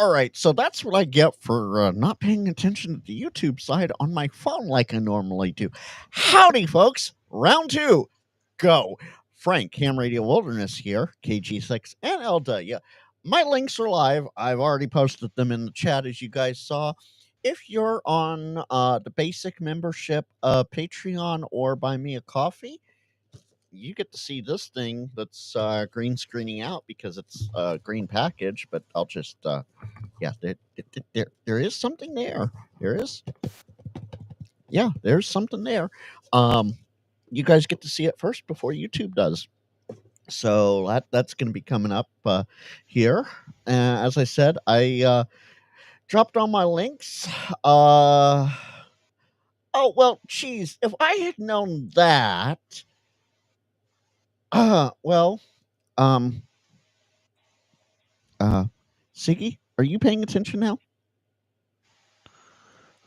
All right, so that's what I get for not paying attention to the YouTube side on my phone like I normally do. Howdy, folks. Round two. Go. Frank, Ham Radio Wilderness here, KG6 and LW. My links are live. I've already posted them in the chat, as you guys saw. If you're on the basic membership, Patreon, or Buy Me a Coffee, you get to see this thing that's green screening out because it's a green package, but I'll just yeah, there is something there. There is, yeah, there's something there. Um, you guys get to see it first before YouTube does. So that's going to be coming up here. As I said, I dropped all my links. Oh well, geez, if I had known that, well, um, uh, Siggy, are you paying attention now?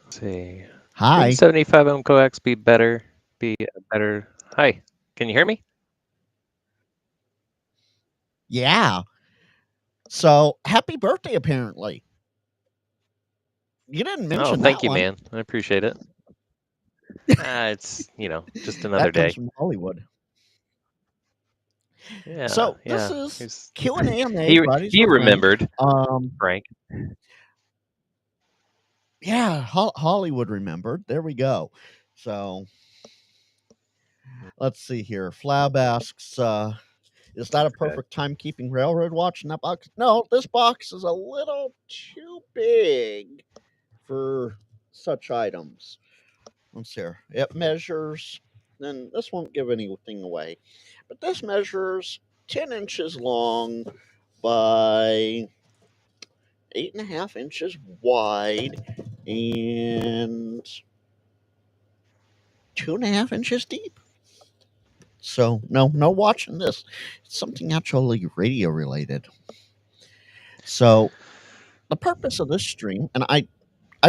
Let's see. Hi. Wouldn't 75 ohm coax be better? Be a better. Hi, can you hear me? Yeah. So happy birthday, apparently. You didn't mention thank that you, one. man. I appreciate it. It's just another That comes day. from Hollywood. Yeah. So yeah. this is Q&A on He Fridays he with Frank. remembered. Frank. Yeah, Hollywood remembered. There we go. So let's see here. Flab asks, is that a perfect timekeeping railroad watch in that box? No, this box is a little too big for such items. Let's see here. It measures, then this won't give anything away, but this measures 10 inches long by 8.5 inches wide and 2.5 inches deep. So no watching this. It's something actually radio related. So the purpose of this stream, and I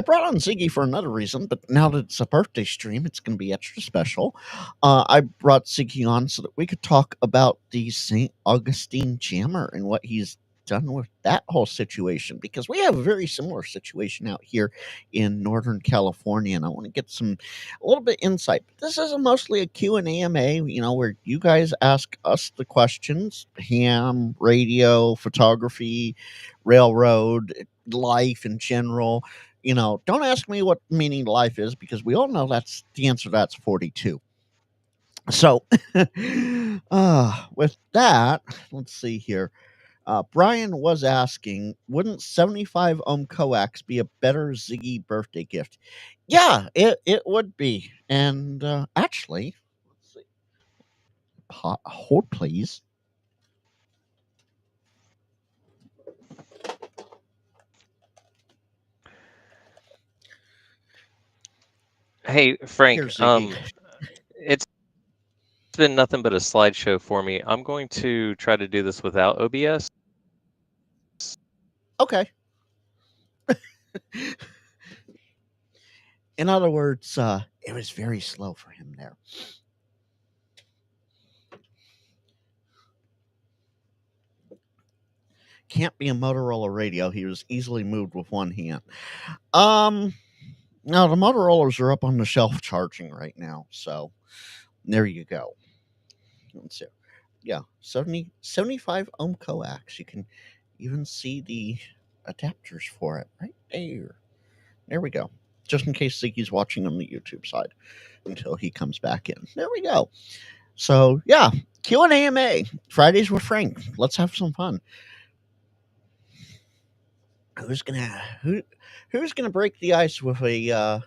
brought on Ziggy for another reason, but now that it's a birthday stream, it's going to be extra special. I brought Ziggy on so that we could talk about the St. Augustine Jammer and what he's done with that whole situation, because we have a very similar situation out here in Northern California, and I want to get a little bit insight. This is mostly a Q&A AMA, where you guys ask us the questions: ham, radio, photography, railroad, life in general. Don't ask me what meaning to life is, because we all know that's the answer. That's 42. So, with that, let's see here. Brian was asking, wouldn't 75 ohm coax be a better Ziggy birthday gift? Yeah, it would be. And actually, let's see. Hold, please. Hey, Frank. Here's Ziggy. It's been nothing but a slideshow for me. I'm going to try to do this without OBS. Okay. In other words, it was very slow for him there. Can't be a Motorola radio. He was easily moved with one hand. Now the Motorola's are up on the shelf charging right now, so there you go. Let's see. Yeah, 75 ohm coax. You can even see the adapters for it right there. There we go. Just in case Ziggy's watching on the YouTube side until he comes back in. There we go. So yeah, Q&A AMA, Fridays with Frank. Let's have some fun. Who's gonna break the ice with a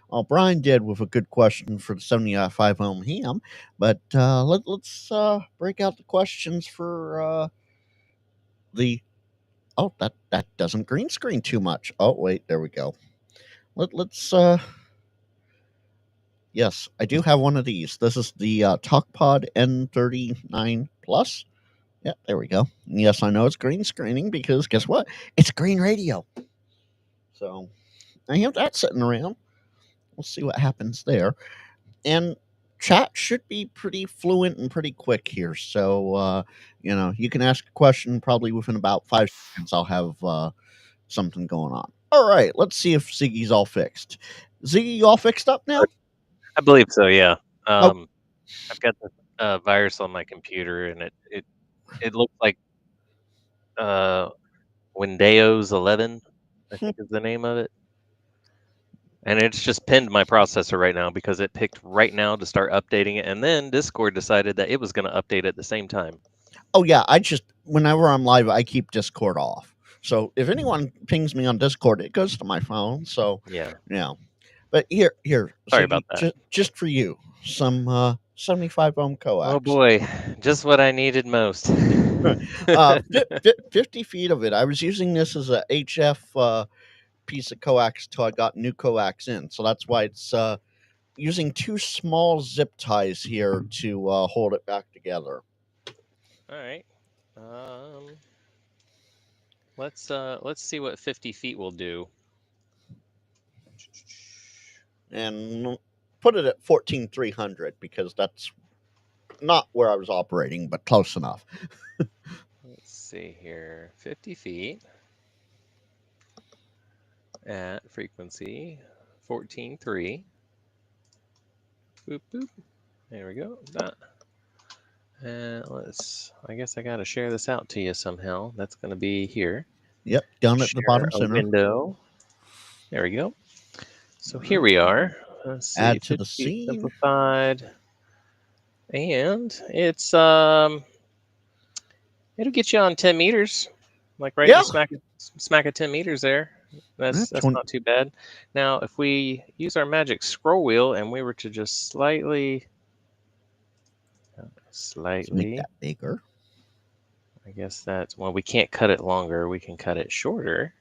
well, Brian did with a good question for the 75 ohm ham, but let's break out the questions for the. Oh, that doesn't green screen too much. Oh wait, there we go. Let's. Yes, I do have one of these. This is the TalkPod N39 Plus. Yeah, there we go. Yes, I know it's green screening because guess what? It's green radio. So I have that sitting around. We'll see what happens there. And chat should be pretty fluent and pretty quick here. So, you can ask a question probably within about 5 seconds. I'll have, something going on. All right, let's see if Ziggy's all fixed. Ziggy, you all fixed up now? I believe so. Yeah. Oh. I've got the virus on my computer, and it looks like Windows 11, I think is the name of it. And it's just pinned my processor right now because it picked right now to start updating it, and then Discord decided that it was going to update at the same time. Oh yeah, whenever I'm live, I keep Discord off. So if anyone pings me on Discord, it goes to my phone. So Yeah. But here. Sorry about that. Just for you, some 75 ohm coax. Oh boy, just what I needed most. 50 feet of it. I was using this as a HF piece of coax till I got new coax in. So that's why it's using two small zip ties here to hold it back together. All right. Let's see what 50 feet will do. And put it at 14,300 because that's not where I was operating, but close enough. Let's see here. 50 feet at frequency 14.3. Boop boop. There we go. That. And I guess I got to share this out to you somehow. That's going to be here. Yep, down at the bottom Share a center. window. There we go. So here we are. Let's see. Add to the scene. Simplified. And it's it'll get you on 10 meters. Like right in the smack at 10 meters there. That's not too bad. Now, if we use our magic scroll wheel and we were to just slightly make that bigger. I guess that's, well, we can't cut it longer. We can cut it shorter.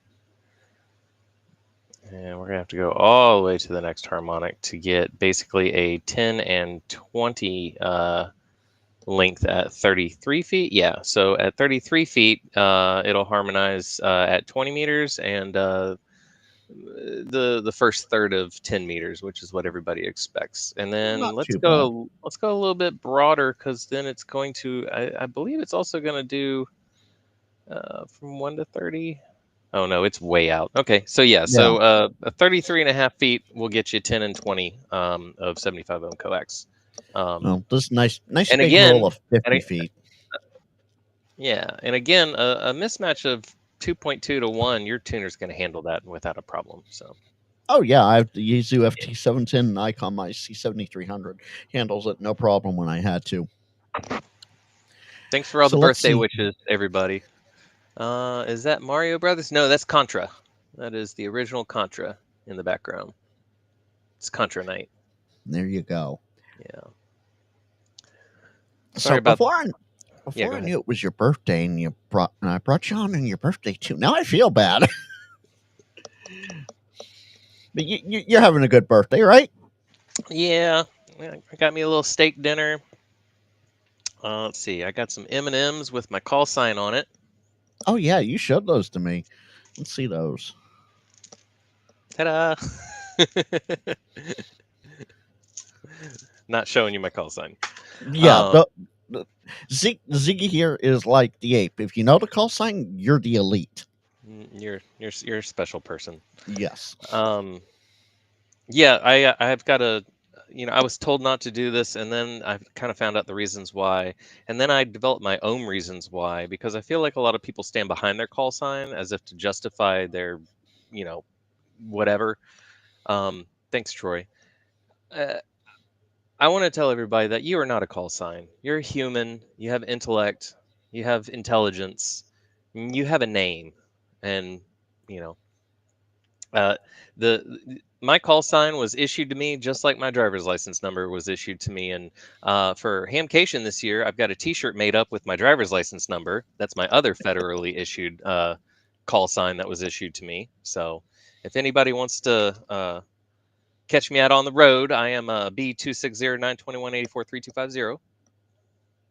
And we're going to have to go all the way to the next harmonic to get basically a 10 and 20 length at 33 feet. Yeah, so at 33 feet, it'll harmonize at 20 meters and the first third of 10 meters, which is what everybody expects. And then let's go a little bit broader, because then it's going to, I believe it's also going to do from 1 to 30. Oh no, it's way out. Okay, so so a 33.5 feet will get you 10 and 20 of 75 ohm coax. Well, this nice and big again, roll of 50 feet. Yeah, and again, a mismatch of 2.2 to 1, your tuner's going to handle that without a problem. So. Oh yeah, I have the Yaesu FT710 Nikon, my C7300 handles it no problem when I had to. Thanks for all the birthday wishes, everybody. Is that Mario Brothers? No, that's Contra. That is the original Contra in the background. It's Contra Night. There you go. Yeah. Sorry before I knew it was your birthday, and I brought you on your birthday too. Now I feel bad. But you're having a good birthday, right? Yeah, I got me a little steak dinner. Let's see. I got some M&Ms with my call sign on it. Oh yeah, you showed those to me. Let's see those. Ta-da! Not showing you my call sign. Yeah, Ziggy here is like the ape. If you know the call sign, you're the elite. You're a special person. Yes. Yeah, I've got a, I was told not to do this, and then I kind of found out the reasons why, and then I developed my own reasons why, because I feel like a lot of people stand behind their call sign as if to justify their, whatever. Thanks, Troy. I want to tell everybody that you are not a call sign. You're a human. You have intellect. You have intelligence. You have a name, and my call sign was issued to me just like my driver's license number was issued to me. And for Hamcation this year, I've got a T-shirt made up with my driver's license number. That's my other federally issued call sign that was issued to me. So if anybody wants to catch me out on the road, I am B260-921-84-3250.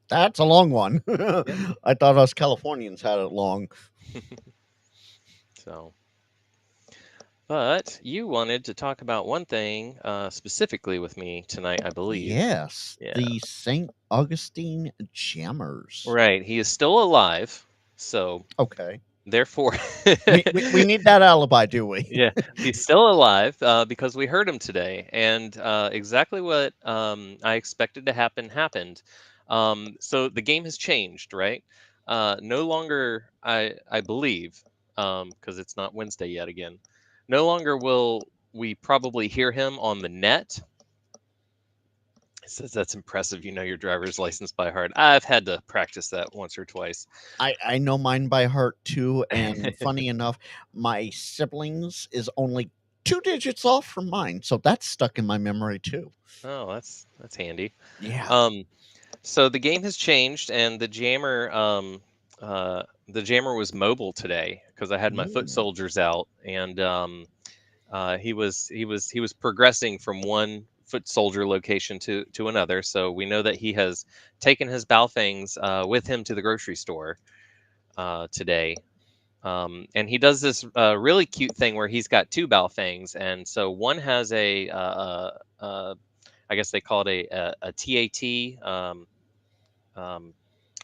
That's a long one. Yeah. I thought us Californians had it long. So. But you wanted to talk about one thing specifically with me tonight, I believe. Yes, the St. Augustine Jammers. Right, he is still alive. So okay, Therefore, we need that alibi, do we? yeah, he's still alive because we heard him today, and exactly what I expected to happen happened. So the game has changed, right? No longer, I believe, because it's not Wednesday yet. Again, no longer will we probably hear him on the net. It says that's impressive. You know your driver's license by heart. I've had to practice that once or twice. I know mine by heart too, and funny enough, my siblings is only 2 digits off from mine, so that's stuck in my memory too. Oh, that's handy. Yeah. Um, So the game has changed, and the jammer was mobile today because I had my foot Mm. soldiers out, and he was progressing from one foot soldier location to another. So we know that he has taken his Balfangs with him to the grocery store today. And he does this really cute thing where he's got two Balfangs, and so one has I guess they call it a TAT.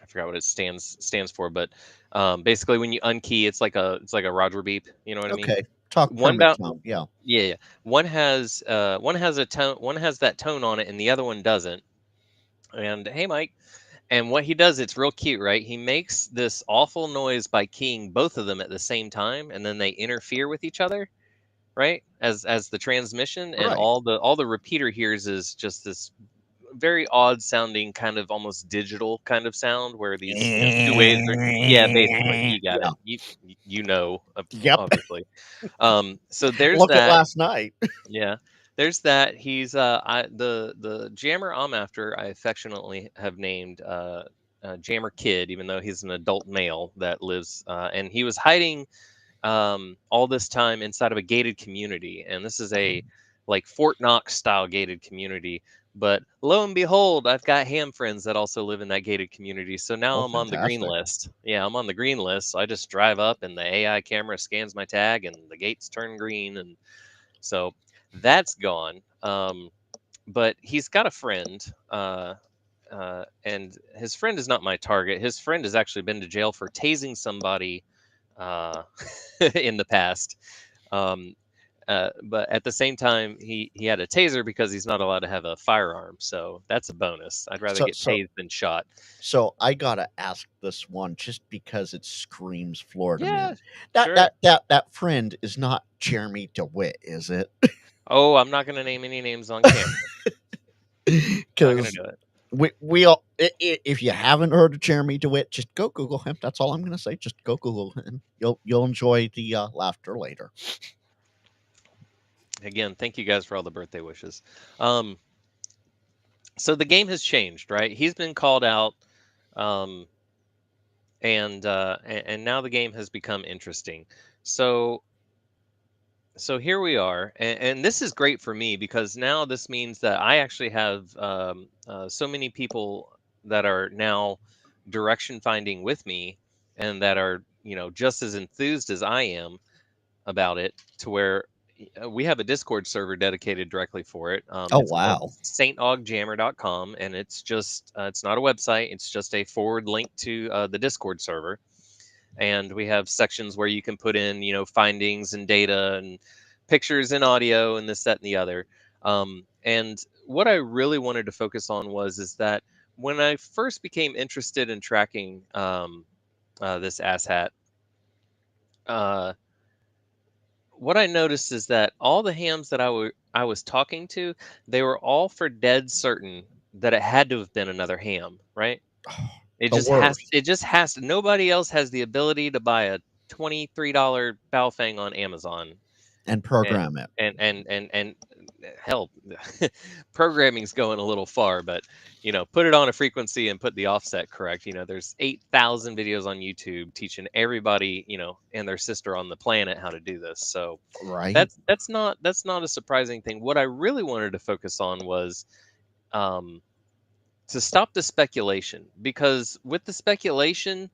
I forgot what it stands for, but basically when you unkey, it's like a Roger beep. You know what I mean? Okay. Talk One permit about tone. Yeah. yeah, yeah. One has a tone, one has that tone on it, and the other one doesn't. And hey, Mike. And what he does, it's real cute, right? He makes this awful noise by keying both of them at the same time, and then they interfere with each other, right? As the transmission, and Right. all the repeater hears is just this very odd sounding kind of almost digital kind of sound where these two waves are yeah, basically you got Yeah. it, you know, Yep. obviously. So there's Look at that. last night. Yeah, there's that. He's the jammer I'm after, I affectionately have named Jammer Kid, even though he's an adult male that lives and he was hiding all this time inside of a gated community, and this is a like Fort Knox style gated community. But lo and behold, I've got ham friends that also live in that gated community. So now Oh, I'm on the green fantastic. list. Yeah, I'm on the green list. So I just drive up, and the AI camera scans my tag, and the gates turn green, and so that's gone. But he's got a friend. And his friend is not my target. His friend has actually been to jail for tasing somebody uh, in the past. Um, but at the same time, he had a taser because he's not allowed to have a firearm. So that's a bonus. I'd rather So get so tased than shot. so I gotta ask this one just because it screams Florida Yeah, man. That sure. that that that friend is not Jeremy DeWitt, is it? Oh, I'm not going to name any names on camera. Not going to Because do it. we all if you haven't heard of Jeremy DeWitt, just go Google him. That's all I'm gonna say. Just go Google him. You'll enjoy the laughter later. Again, thank you guys for all the birthday wishes. Um, so the game has changed, right? He's been called out, um, and now the game has become interesting. So so here we are, and this is great for me because now this means that I actually have so many people that are now direction finding with me, and that are just as enthused as I am about it, to where we have a Discord server dedicated directly for it. Oh It's called wow. saintoggjammer.com, and it's just it's not a website, it's just a forward link to the Discord server. And we have sections where you can put in findings and data and pictures and audio and this, that, and the other. And what I really wanted to focus on was is that when I first became interested in tracking this asshat, uh, what I noticed is that all the hams that I was talking to, they were all for dead certain that it had to have been another ham, right? The worst. It just has to, nobody else has the ability to buy a $23 Baofeng on Amazon And and program it. and hell, programming's going a little far, but put it on a frequency and put the offset correct. There's 8,000 videos on YouTube teaching everybody, and their sister on the planet how to do this. So Right? that's not a surprising thing. What I really wanted to focus on was um, to stop the speculation, because with the speculation,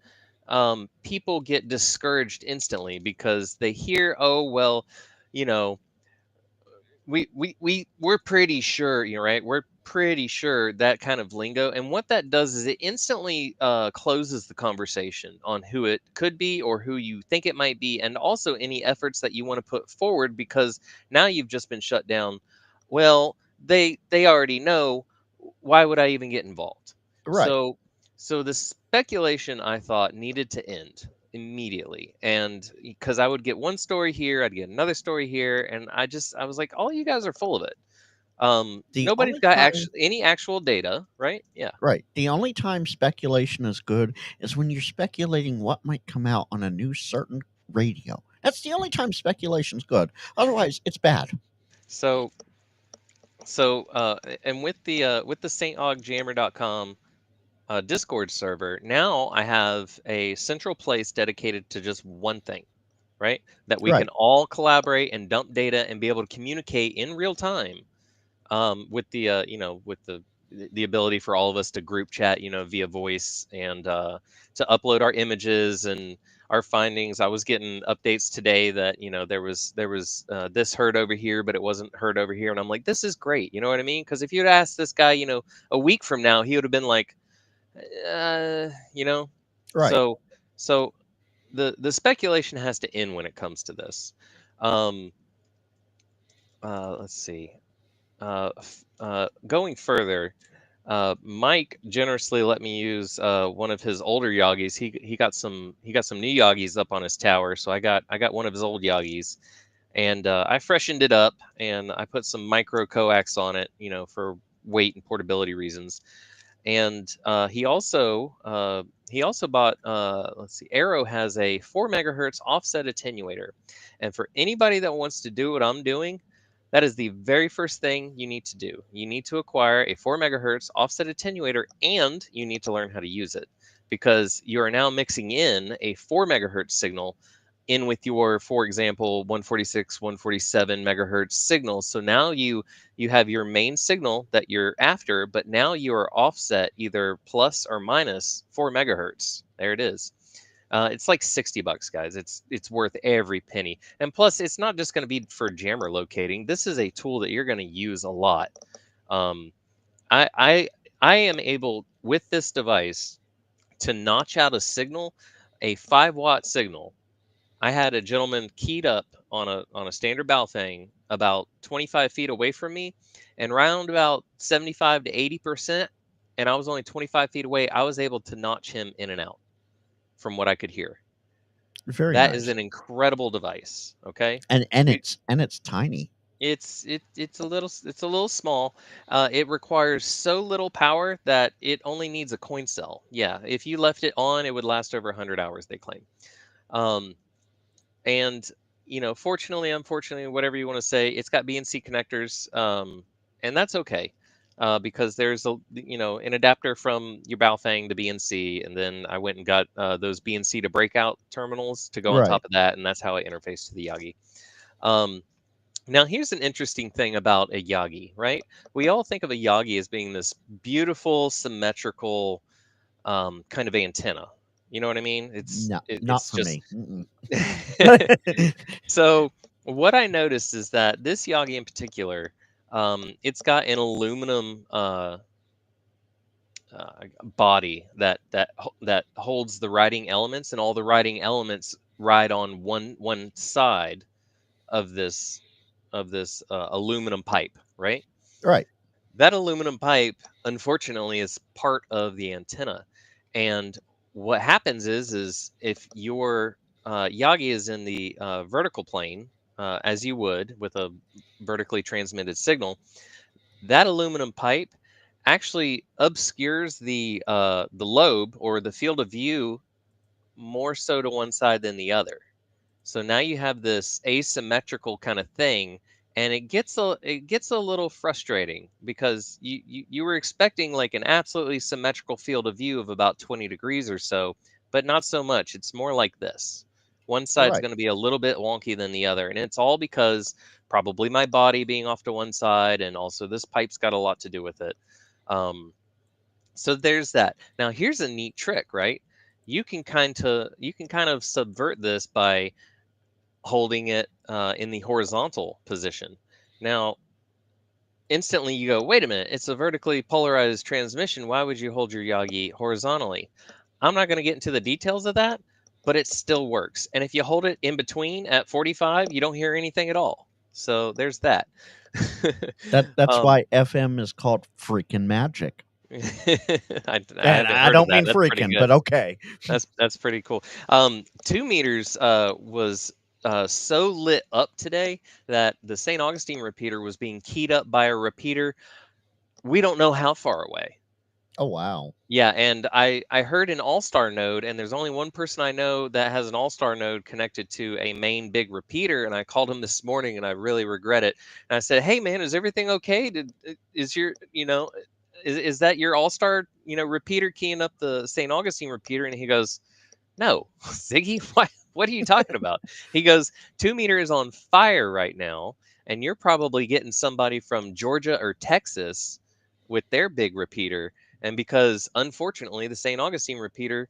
people get discouraged instantly because they hear, oh well, you know we're pretty sure, right, pretty sure that kind of lingo, and what that does is it instantly closes the conversation on who it could be or who you think it might be, and also any efforts that you want to put forward, because now you've just been shut down. Well, they already know. Why would I even get involved? Right. So the speculation, I thought, needed to end immediately, and because I would get one story here, I'd get another story here, and I was like, all you guys are full of it. The Nobody's only got time any actual data, right? Yeah. Right. The only time speculation is good is when you're speculating what might come out on a new certain radio. That's the only time speculation's good. Otherwise, it's bad. So and with the SaintAugJammer.com Discord server, now I have a central place dedicated to just one thing, right? That we Right. can all collaborate and dump data and be able to communicate in real time, with the with the ability for all of us to group chat, via voice, and to upload our images and our findings. I was getting updates today that there was this herd over here, but it wasn't heard over here, and I'm like, this is great. You know what I mean? Because if you'd asked this guy, a week from now, he would have been like, uh, you know. Right. So so the speculation has to end when it comes to this. Um, let's see. Going further, Mike generously let me use one of his older Yagis. He got some new Yagis up on his tower, so I got one of his old Yagis, and I freshened it up and I put some micro coax on it, for weight and portability reasons. And he also bought, let's see, Arrow has a 4 megahertz offset attenuator, and for anybody that wants to do what I'm doing, that is the very first thing you need to do. You need to acquire a 4 megahertz offset attenuator, and you need to learn how to use it, because you are now mixing in a 4 megahertz signal in with your, for example, 146, 147 megahertz signals. So now you have your main signal that you're after, but now you are offset either plus or minus 4 megahertz. There it is. It's like $60, guys. It's worth every penny. And plus, it's not just going to be for jammer locating. This is a tool that you're going to use a lot. Um, I am able with this device to notch out a signal, a 5-watt signal. I had a gentleman keyed up on a standard Baofeng about 25 feet away from me, and round about 75 to 80%, and I was only 25 feet away. I was able to notch him in and out from what I could hear. Very That is nice. an incredible device. Okay, And We- it's tiny. it's a little small. It requires so little power that it only needs a coin cell. Yeah, if you left it on, it would last over 100 hours. They claim. Um, and fortunately, unfortunately, whatever you want to say, it's got BNC connectors, and that's okay, because there's an adapter from your Baofeng to BNC, and then I went and got those BNC to breakout terminals to go on Right. top of that, and that's how I interface to the Yagi. um, Now, here's an interesting thing about a Yagi, right? We all think of a Yagi as being this beautiful, symmetrical, kind of antenna. You know what I mean? No, not It's for just me. Mm-mm. so what I noticed is that this Yagi in particular, it's got an aluminum body that holds the writing elements, and all the writing elements ride on one side of this aluminum pipe, right? Right. That aluminum pipe, unfortunately, is part of the antenna. And what happens is if your Yagi is in the vertical plane, as you would with a vertically transmitted signal, that aluminum pipe actually obscures the lobe or the field of view more so to one side than the other. So now you have this asymmetrical kind of thing, and it gets a little frustrating, because you were expecting like an absolutely symmetrical field of view of about 20 degrees or so, but not so much. It's more like this. One side's Right. going to be a little bit wonky than the other, and it's all because probably my body being off to one side, and also this pipe's got a lot to do with it. Um, so there's that. Now here's a neat trick, right? You can kind of subvert this by holding it in the horizontal position. Now, instantly you go, wait a minute, it's a vertically polarized transmission. Why would you hold your Yagi horizontally? I'm not going to get into the details of that, but it still works. And if you hold it in between at 45, you don't hear anything at all. So there's that. That's why FM is called freaking magic. I And haven't I heard of don't that. mean That's pretty freaking, good. but okay. That's pretty cool. 2 meters was so lit up today that the St. Augustine repeater was being keyed up by a repeater. We don't know how far away. Oh wow. Yeah, and I heard an all-star node, and there's only one person I know that has an all-star node connected to a main big repeater, and I called him this morning, and I really regret it. And I said, "Hey, man, is everything okay? Is your is that your all-star repeater keying up the St. Augustine repeater?" And he goes, "No, Ziggy, what are you talking about?" He goes, 2 meter is on fire right now, and you're probably getting somebody from Georgia or Texas with their big repeater. And because unfortunately the St. Augustine repeater,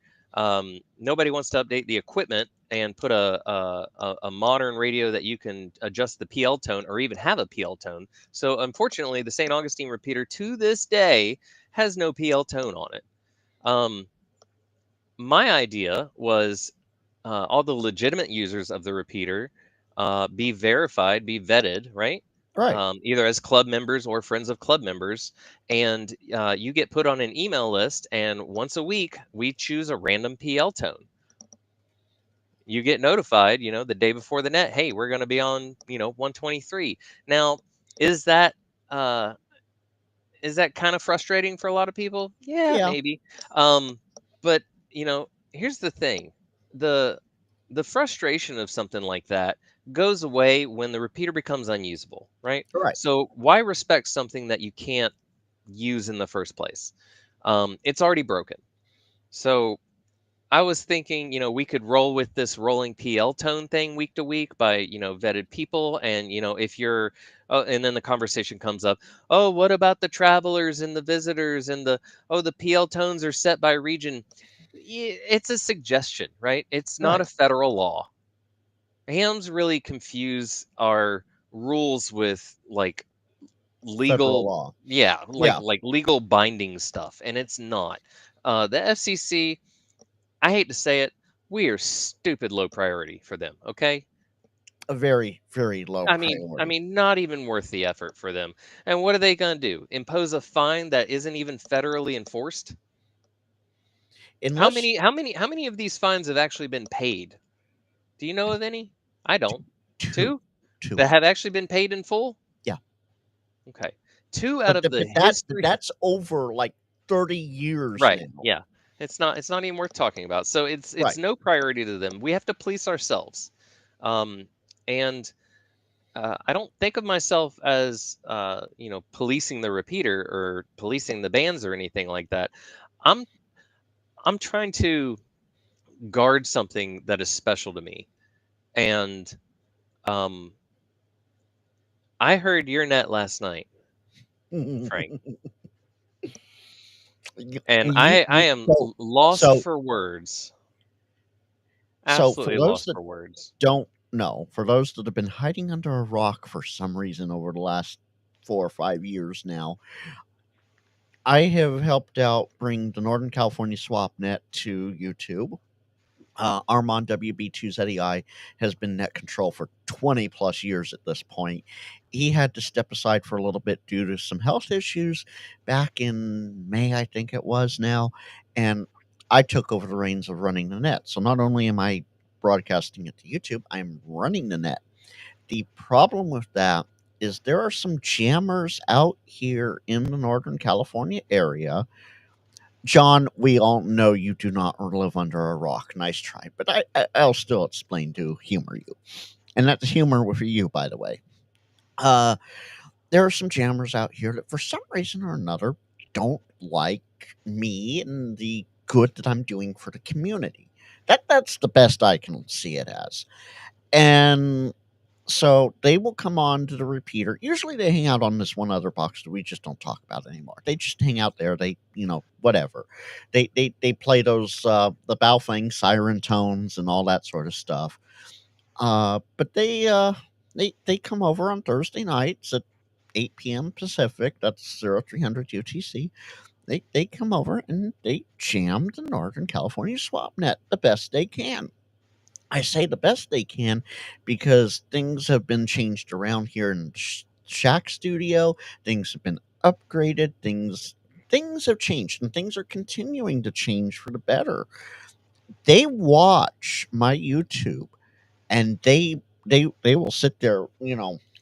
nobody wants to update the equipment and put a modern radio that you can adjust the PL tone or even have a PL tone. So unfortunately, the St. Augustine repeater to this day has no PL tone on it. My idea was all the legitimate users of the repeater be verified, be vetted, right? Right. Either as club members or friends of club members, and you get put on an email list, and once a week we choose a random PL tone. You get notified, the day before the net. Hey, we're going to be on, 123. Now, is that uh, kind of frustrating for a lot of people? Yeah, Yeah. maybe. But here's the thing: the frustration of something like that goes away when the repeater becomes unusable, right? Right. So why respect something that you can't use in the first place? It's already broken. So I was thinking, we could roll with this rolling PL tone thing week to week by, vetted people. And, if you're, oh, and then the conversation comes up, oh, what about the travelers and the visitors and the PL tones are set by region. It's a suggestion, right? It's not a Right. federal law. Hams really confuse our rules with like Federal legal, law. yeah, Yeah. like legal binding stuff. And it's not. The FCC, I hate to say it, we are stupid low priority for them, okay? A very, very low I priority. mean, not even worth the effort for them. And what are they going to do? Impose a fine that isn't even federally enforced? Unless How many of these fines have actually been paid? Do you know of any? I don't. two. Two Two. that have actually been paid in full? Yeah. Okay. Two out of the But history. that's over like 30 years Right. now. Yeah. It's not even worth talking about. So it's Right. no priority to them. We have to police ourselves. And I don't think of myself as policing the repeater or policing the bands or anything like that. I'm I'm trying to guard something that is special to me, and um, I heard your net last night, Frank, and I am So lost so for words, so for absolutely those lost that for words. don't know, for those that have been hiding under a rock for some reason over the last 4 or 5 years now, I have helped out bring the Northern California SwapNet to YouTube. Armand WB2ZEI has been net control for 20 plus years at this point. He had to step aside for a little bit due to some health issues back in May, I think it was now. And I took over the reins of running the net. So not only am I broadcasting it to YouTube, I'm running the net. The problem with that is there are some jammers out here in the Northern California area. John, we all know you do not live under a rock. Nice try, but I'll still explain to humor you, and that's humor with you, by the way. Uh, there are some jammers out here that, for some reason or another, don't like me and the good that I'm doing for the community. That's the best I can see it as, and so they will come on to the repeater. Usually they hang out on this one other box that we just don't talk about anymore. They just hang out there. They, whatever. They play those the Baofeng siren tones and all that sort of stuff. But they come over on Thursday nights at 8 p.m. Pacific, that's 0300 UTC, they come over and they jam the Northern California SwapNet the best they can. I say the best they can because things have been changed around here in Shack Studio. Things have been upgraded. Things have changed, and things are continuing to change for the better. They watch my YouTube, and they will sit there,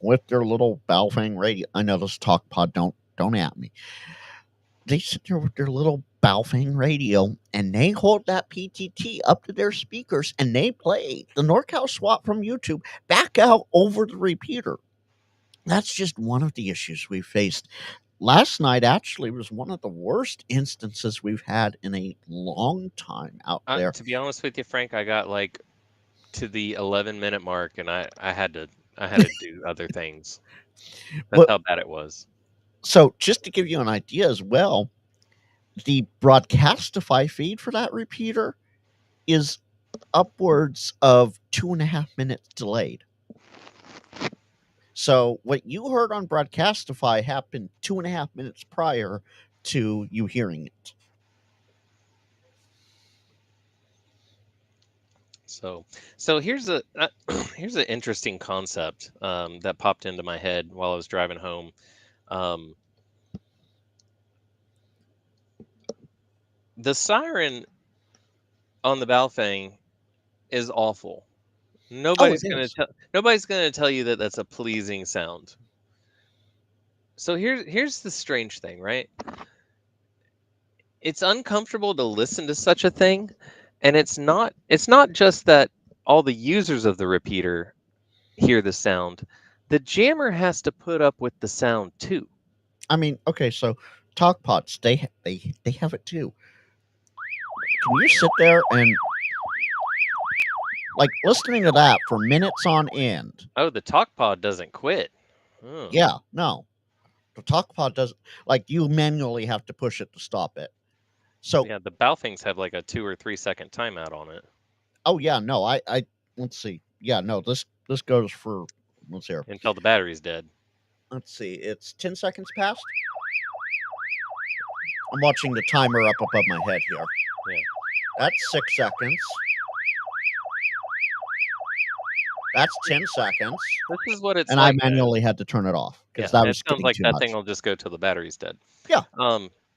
with their little Baofeng radio. I know this talk pod. Don't at me. They sit there with their little Baofeng radio and they hold that PTT up to their speakers and they play the NorCal Swap from YouTube back out over the repeater. That's just one of the issues we faced. Last night actually was one of the worst instances we've had in a long time out there. To be honest with you, Frank, I got like to the 11-minute mark and I had to do other things. That's how bad it was. So just to give you an idea as well, the Broadcastify feed for that repeater is upwards of 2.5 minutes delayed. So what you heard on Broadcastify happened 2.5 minutes prior to you hearing it. So here's here's an interesting concept that popped into my head while I was driving home. The siren on the Baofeng is awful. Nobody's going to tell you that that's a pleasing sound. So here's the strange thing, right? It's uncomfortable to listen to such a thing, and it's not just that all the users of the repeater hear the sound. The jammer has to put up with the sound too. I mean, okay, so TalkPods, they have it too. Can you sit there and like listening to that for minutes on end? Oh, the TalkPod doesn't quit. Oh. Yeah, no. The TalkPod doesn't, like, you manually have to push it to stop it. So yeah, the Baofengs have like a 2 or 3 second timeout on it. Oh yeah, no, I let's see. Yeah, no, this goes for, let's see here. Until the battery's dead. Let's see, it's 10 seconds past. I'm watching the timer up above my head here. Yeah. That's 6 seconds. That's 10 seconds. This is what it's and like. And I manually had to turn it off because Yeah, that was it sounds getting like too that much. thing will just go till the battery's dead. Yeah.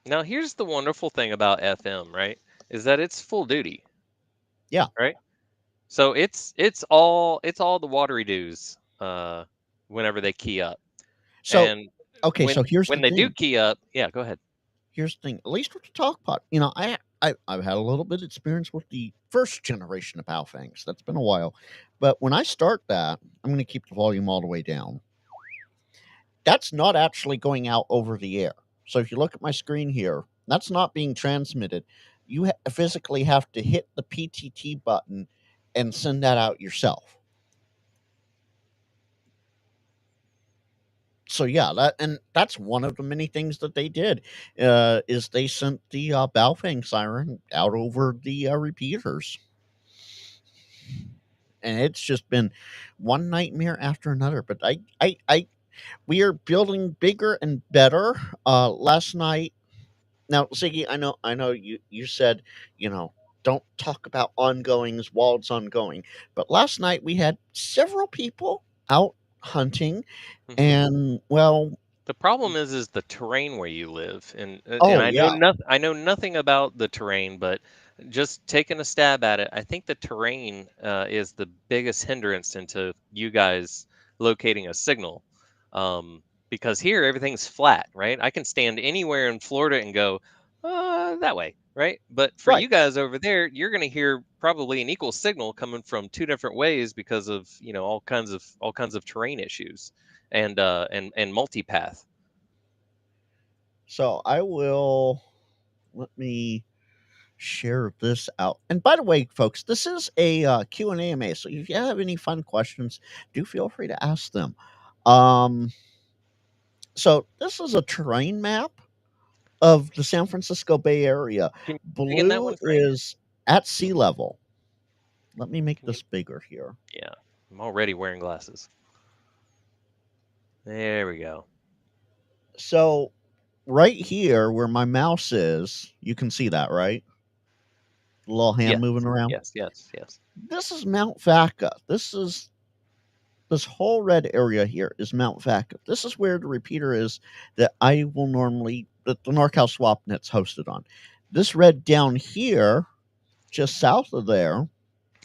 Now here's the wonderful thing about FM, right? Is that it's full duty. Yeah. Right. So it's all the watery doos whenever they key up. So and okay, so here's when the they thing. do key up, yeah, go ahead. Here's the thing. At least with the TalkPod, I've had a little bit of experience with the first generation of Baofengs. That's been a while. But when I start that, I'm going to keep the volume all the way down. That's not actually going out over the air. So if you look at my screen here, that's not being transmitted. You physically have to hit the PTT button and send that out yourself. So yeah, that's one of the many things that they did is they sent the Baofeng siren out over the repeaters, and it's just been one nightmare after another. But we are building bigger and better. Last night, now Ziggy, I know you said don't talk about ongoings while it's ongoing, but last night we had several people out hunting, and well. The problem is the terrain where you live, and Yeah. I know nothing about the terrain, but just taking a stab at it, I think the terrain is the biggest hindrance into you guys locating a signal, because here everything's flat, right? I can stand anywhere in Florida and go that way, right? But for you guys over there, you're going to hear probably an equal signal coming from 2 different ways because of all kinds of terrain issues and multipath. So I will, let me share this out. And by the way, folks, this is a Q&A AMA. So if you have any fun questions, do feel free to ask them. So this is a terrain map of the San Francisco Bay Area. Blue is at sea level. Let me make this bigger here. Yeah, I'm already wearing glasses. There we go. So right here where my mouse is, you can see that, right? The little hand Yes, moving around. yes, yes, yes. This is Mount Vaca. This whole red area here is Mount Vaca. This is where the repeater is that I will normally that the NorCal SwapNet's hosted on. This red down here, just south of there,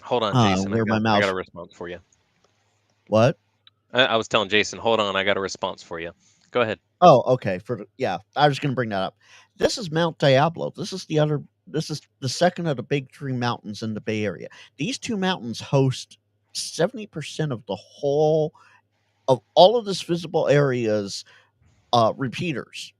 Hold on, Jason. where my I got a mouse. response for you. What? I was telling Jason, hold on, I got a response for you. Go ahead. Oh, okay. Yeah, I was going to bring that up. This is Mount Diablo. This is the other. This is the second of the big three mountains in the Bay Area. These two mountains host 70% of the whole of all of this visible areas repeaters,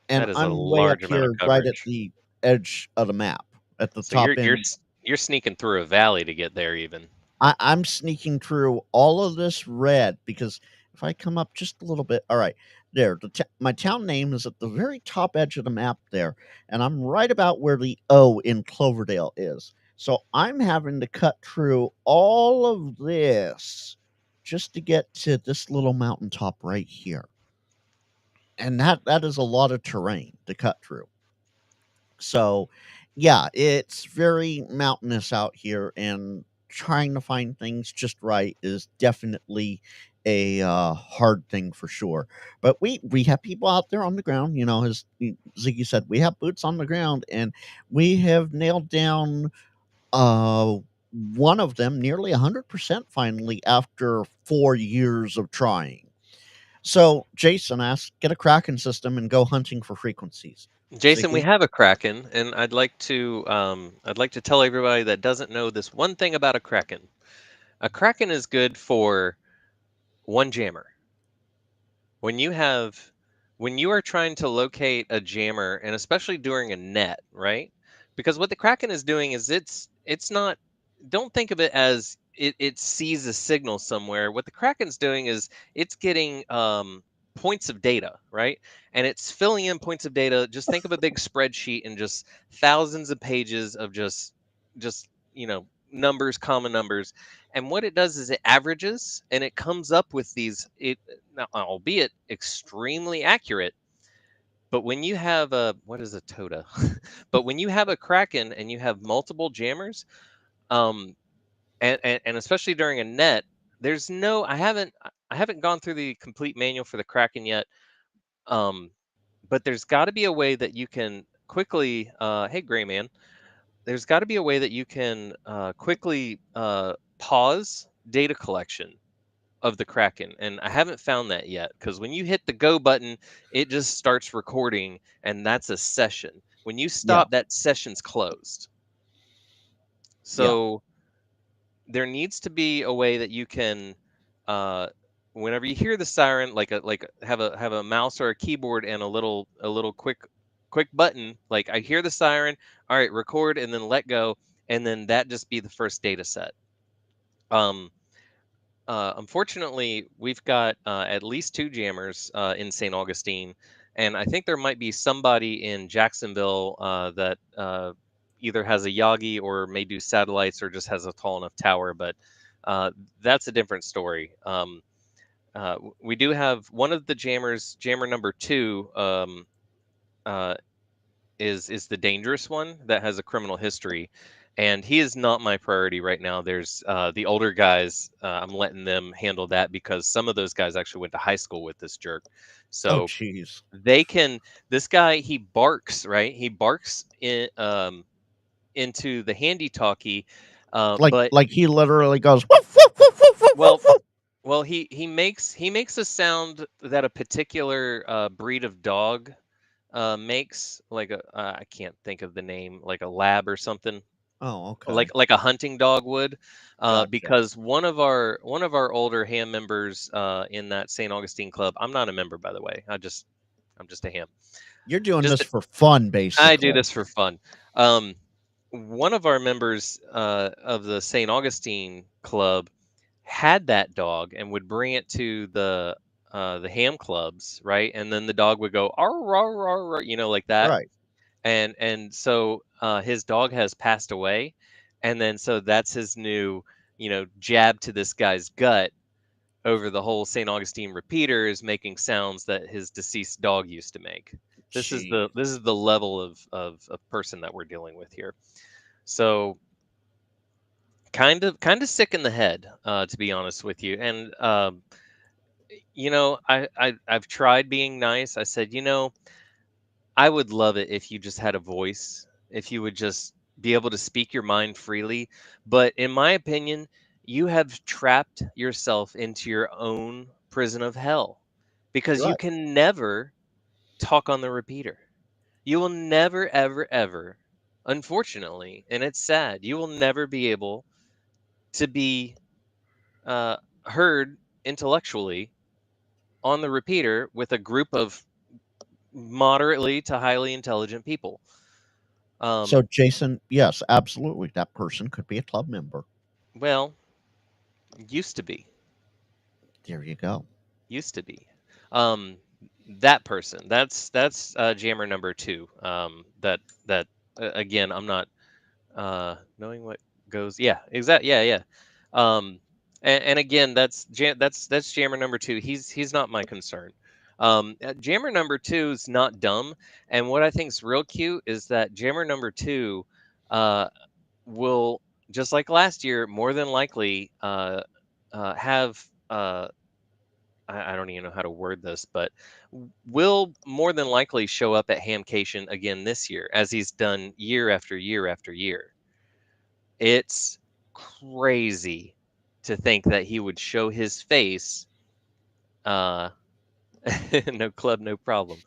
and That is a I'm way up large amount of here, right at coverage. the edge of the map, at the So top end. you're sneaking through a valley to get there, even. I'm sneaking through all of this red because if I come up just a little bit, all right, there. My town name is at the very top edge of the map there, and I'm right about where the O in Cloverdale is. So I'm having to cut through all of this just to get to this little mountaintop right here, and that is a lot of terrain to cut through. So, yeah, it's very mountainous out here, and trying to find things just right is definitely a hard thing for sure. But we have people out there on the ground, as Ziggy said, we have boots on the ground, and we have nailed down uh, one of them nearly 100% finally after 4 years of trying. So Jason asked, get a Kraken system and go hunting for frequencies. Jason, we Ziggy? have a Kraken, and I'd like to tell everybody that doesn't know this one thing about a Kraken. A Kraken is good for one jammer. When you have when you are trying to locate a jammer, and especially during a net, right? Because what the Kraken is doing is it's not, don't think of it as it sees a signal somewhere. What the Kraken's doing is it's getting points of data, right? And it's filling in points of data. Just think of a big spreadsheet and just thousands of pages of just numbers, common numbers. And what it does is it averages and it comes up with these, it now, albeit extremely accurate. But when you have a, what is a TOTA? But when you have a Kraken and you have multiple jammers, um, and especially during a net, there's no, I haven't gone through the complete manual for the Kraken yet. Um, but there's got to be a way that you can quickly, hey Gray Man, there's got to be a way that you can quickly pause data collection of the Kraken, and I haven't found that yet, because when you hit the go button, it just starts recording, and that's a session. When you Yeah, stop, that session's closed. yeah. So there needs to be a way that you can, uh, whenever you hear the siren, have a mouse or a keyboard and a little quick button. Like I hear the siren, all right, record and then let go, and then that just be the first data set. Um, Unfortunately, we've got at least two jammers in St. Augustine, and I think there might be somebody in Jacksonville that either has a Yagi or may do satellites or just has a tall enough tower, but that's a different story. We do have one of the jammers, jammer number two, uh, is the dangerous one that has a criminal history, and he is not my priority right now. There's the older guys. I'm letting them handle that because some of those guys actually went to high school with this jerk, Oh, so jeez. they can. This guy, he barks, right? He barks into the handy talkie, but Like he literally goes, "Woof, woof, woof, woof, woof, well, woof, woof." he makes a sound that a particular breed of dog makes, like a I can't think of the name, like a lab or something, Oh, okay. like a hunting dog would, Gotcha. because one of our older ham members in that St. Augustine club. I'm not a member, by the way. I'm just a ham. You're doing Just this for fun, I do basically. this for fun. Um, One of our members of the St. Augustine club had that dog and would bring it to the ham clubs, right? And then the dog would go "Arr, arr, arr, arr," like that. Right. And so his dog has passed away, and then so that's his new jab to this guy's gut. over the whole St. Augustine repeater is making sounds that his deceased dog used to make. This is Gee. the level of person that we're dealing with here. So kind of sick in the head, to be honest with you. And I've tried being nice. I said, I would love it if you just had a voice, if you would just be able to speak your mind freely. But in my opinion, you have trapped yourself into your own prison of hell because you Right. can never talk on the repeater. You will never, ever, ever, unfortunately, and it's sad, you will never be able to be uh, heard intellectually on the repeater with a group of moderately to highly intelligent people. So, Um, Jason, yes, absolutely. That person could be a club member. well, used to be, There you go. used to be. Um, that person, that's jammer number two. That again, I'm not knowing what goes. Yeah, exactly. Yeah, yeah. Um, and again, that's jammer number two. He's not my concern. Jammer number two is not dumb, and what I think is real cute is that jammer number two uh, will, just like last year, more than likely have I don't even know how to word this, but will more than likely show up at Hamcation again this year, as he's done year after year after year. It's crazy to think that he would show his face. Uh, no club, no problem.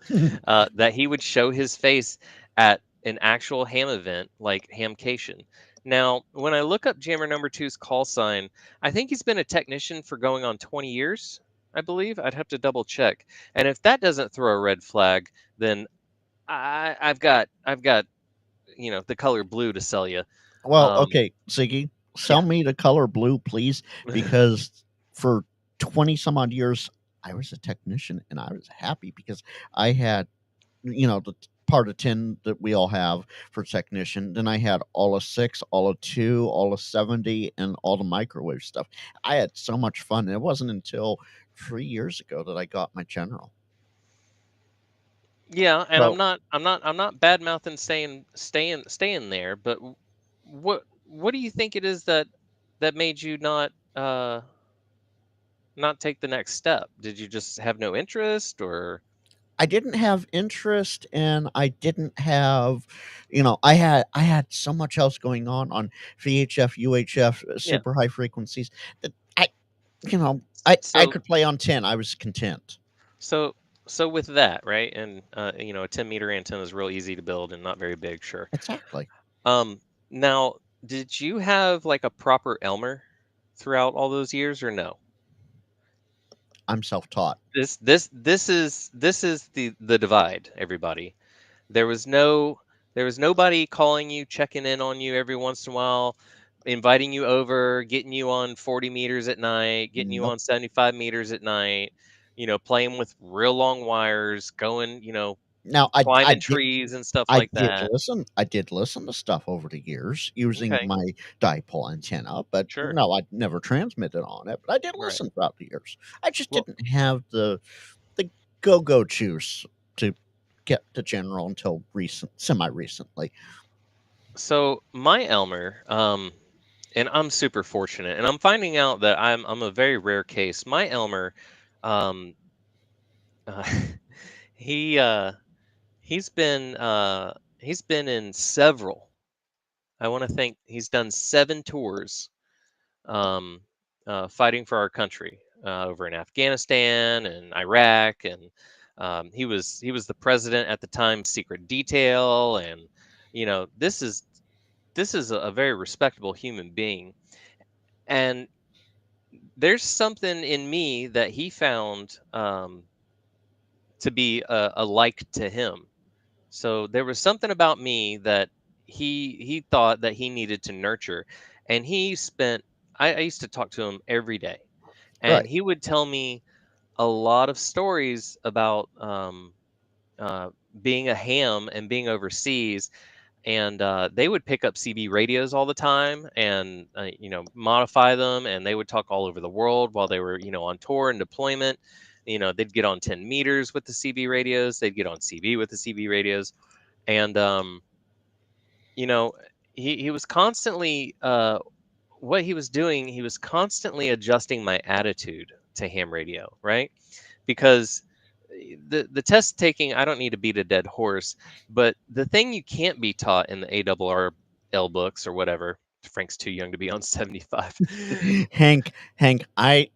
That he would show his face at an actual ham event like Hamcation. Now, when I look up Jammer Number Two's call sign, I think he's been a technician for going on 20 years. I believe I'd have to double check. And if that doesn't throw a red flag, then I've got the color blue to sell you. Well, Um, okay, Ziggy, yeah. sell me the color blue, please, because for 20 some odd years, I was a technician and I was happy because I had, the part of 10 that we all have for technician. Then I had all of 6, all of 2, all of 70, and all the microwave stuff. I had so much fun. And it wasn't until 3 years ago that I got my general. Yeah, and I'm So not I'm not I'm not bad mouthing staying there, but what do you think it is that made you not take the next step? Did you just have no interest or I didn't have interest and I didn't have, I had so much else going on VHF, UHF, yeah. super high frequencies that I So could play on 10. I was content. so so with that, right? And a 10-meter antenna is real easy to build and not very big, sure. Exactly. Um Now, did you have like a proper Elmer throughout all those years or no? I'm self-taught. This is the divide, everybody. There was nobody calling you, checking in on you every once in a while, inviting you over, getting you on 40 meters at night, getting you Nope. on 75 meters at night, playing with real long wires, going, Now I climbing did trees and stuff I like did that. listen. I did listen to stuff over the years using Okay, my dipole antenna, but sure. no, I never transmitted on it. But I did Right. listen throughout the years. I just Well, didn't have the go juice to get the general until semi recently. so my Elmer, and I'm super fortunate, and I'm finding out that I'm a very rare case. My Elmer, um, uh, he he's been in several. I want to think he's done 7 tours, um, fighting for our country, over in Afghanistan and Iraq, and he was the president at the time, secret detail, and this is a very respectable human being, and there's something in me that he found, to be a like to him. So there was something about me that he thought that he needed to nurture, and he spent. I used to talk to him every day, and Right. he would tell me a lot of stories about, uh, being a ham and being overseas. and they would pick up CB radios all the time and modify them, and they would talk all over the world while they were on tour and deployment. They'd get on 10 meters with the CB radios, they'd get on CB with the CB radios, and he was constantly what he was doing, he was constantly adjusting my attitude to ham radio, right? Because the test taking, I don't need to beat a dead horse, but the thing you can't be taught in the ARRL books or whatever. Frank's too young to be on 75. Hank, I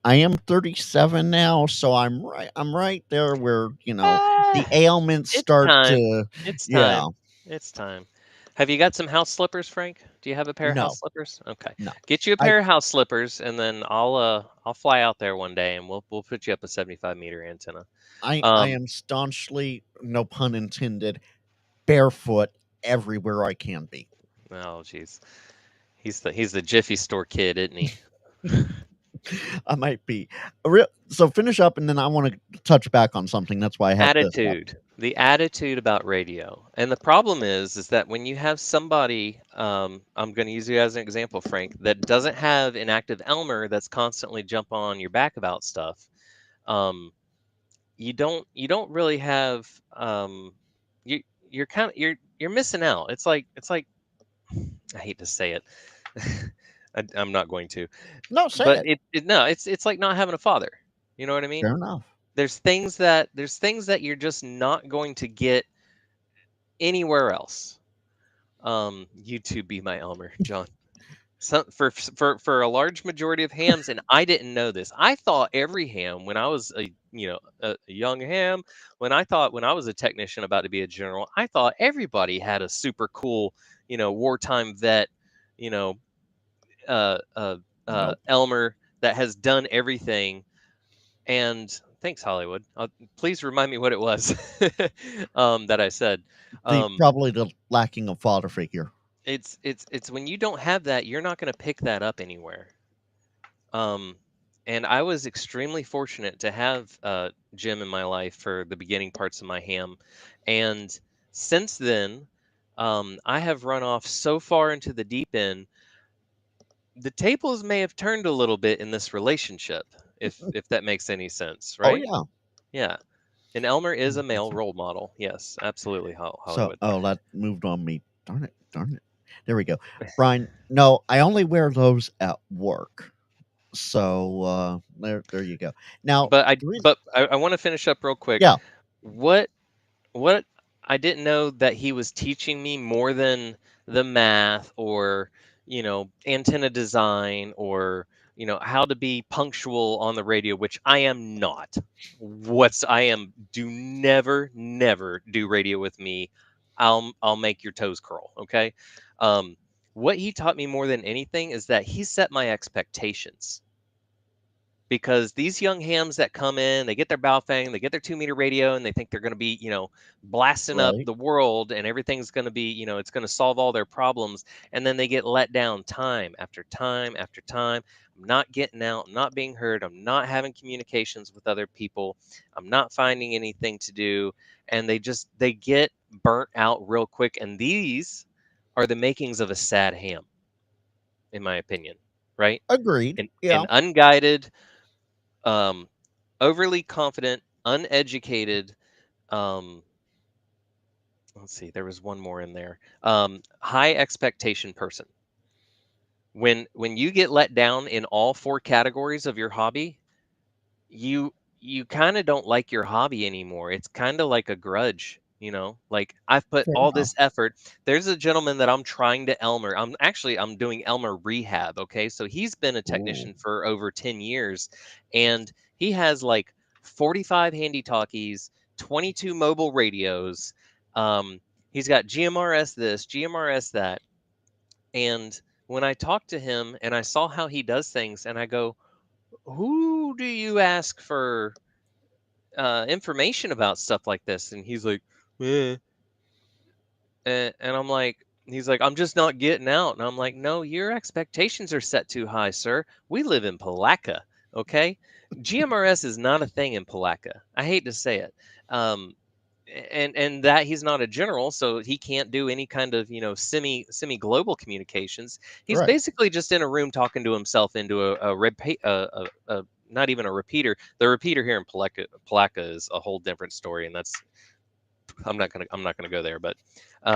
am 37 now, so I'm right there where the ailments It's start time. to. It's Yeah. time. It's time. Have you got some house slippers, Frank? Do you have a pair of house No, slippers? Okay. no. Get you a I pair of house slippers, and then I'll fly out there one day and we'll put you up a 75-meter antenna. I am staunchly, no pun intended, barefoot everywhere I can be. Oh jeez. He's the Jiffy Store kid, isn't he? I might be. So finish up, and then I want to touch back on something. That's why I have to. Attitude. The attitude about radio. And the problem is that when you have somebody, I'm going to use you as an example, Frank, that doesn't have an active Elmer that's constantly jump on your back about stuff, you don't really have you're missing out. It's like I hate to say it. I'm not going to. No, say But it. it's like not having a father. You know what I mean? Fair enough. There's things that you're just not going to get anywhere else. YouTube be my Elmer, John. For a large majority of hams, and I didn't know this. I thought every ham when I was a young ham, when I was a technician about to be a general, I thought everybody had a super cool, wartime vet, you know, Nope. Elmer that has done everything. And thanks, Hollywood. Please remind me what it was that I said. Probably the lacking of father figure. It's when you don't have that, you're not going to pick that up anywhere. And I was extremely fortunate to have Jim in my life for the beginning parts of my ham, and since then, I have run off so far into the deep end. The tables may have turned a little bit in this relationship, if that makes any sense, Oh right? yeah. Yeah. And Elmer is a male role model. Yes, absolutely, So Hollywood. that moved on me. Darn it. There we go. Brian, no, I only wear those at work. So there you go. Now, But I want to finish up real quick. yeah, What I didn't know that he was teaching me more than the math or antenna design or how to be punctual on the radio, which I am not. Do never do radio with me. I'll make your toes curl, okay? What he taught me more than anything is that he set my expectations, because these young hams that come in, they get their Baofeng, they get their 2-meter radio, and they think they're going to be, blasting up right. the world, and everything's going to be, it's going to solve all their problems. And then they get let down time after time after time. I'm not getting out, I'm not being heard, I'm not having communications with other people, I'm not finding anything to do. And they get burnt out real quick. And these are the makings of a sad ham, in my opinion, right? Agreed. An Yeah. unguided, overly confident, uneducated, um, let's see, there was one more in there. High expectation person. When you get let down in all 4 categories of your hobby, you kind of don't like your hobby anymore. It's kind of like a grudge, like I've put Fair all enough. this effort. There's a gentleman that I'm trying to Elmer. I'm doing Elmer rehab. Okay. So he's been a Ooh. technician for over 10 years, and he has like 45 handy talkies, 22 mobile radios. He's got GMRS this, GMRS that. And when I talked to him and I saw how he does things, and I go, who do you ask for information about stuff like this? And he's like, eh. And I'm like, he's like, I'm just not getting out. And I'm like, no, your expectations are set too high, sir. We live in Palatka, okay? GMRS is not a thing in Palatka. I hate to say it. and that he's not a general, so he can't do any kind of semi global communications. He's Right. basically just in a room talking to himself into a not even a repeater. The repeater here in Palatka is a whole different story, and that's I'm not gonna go there, but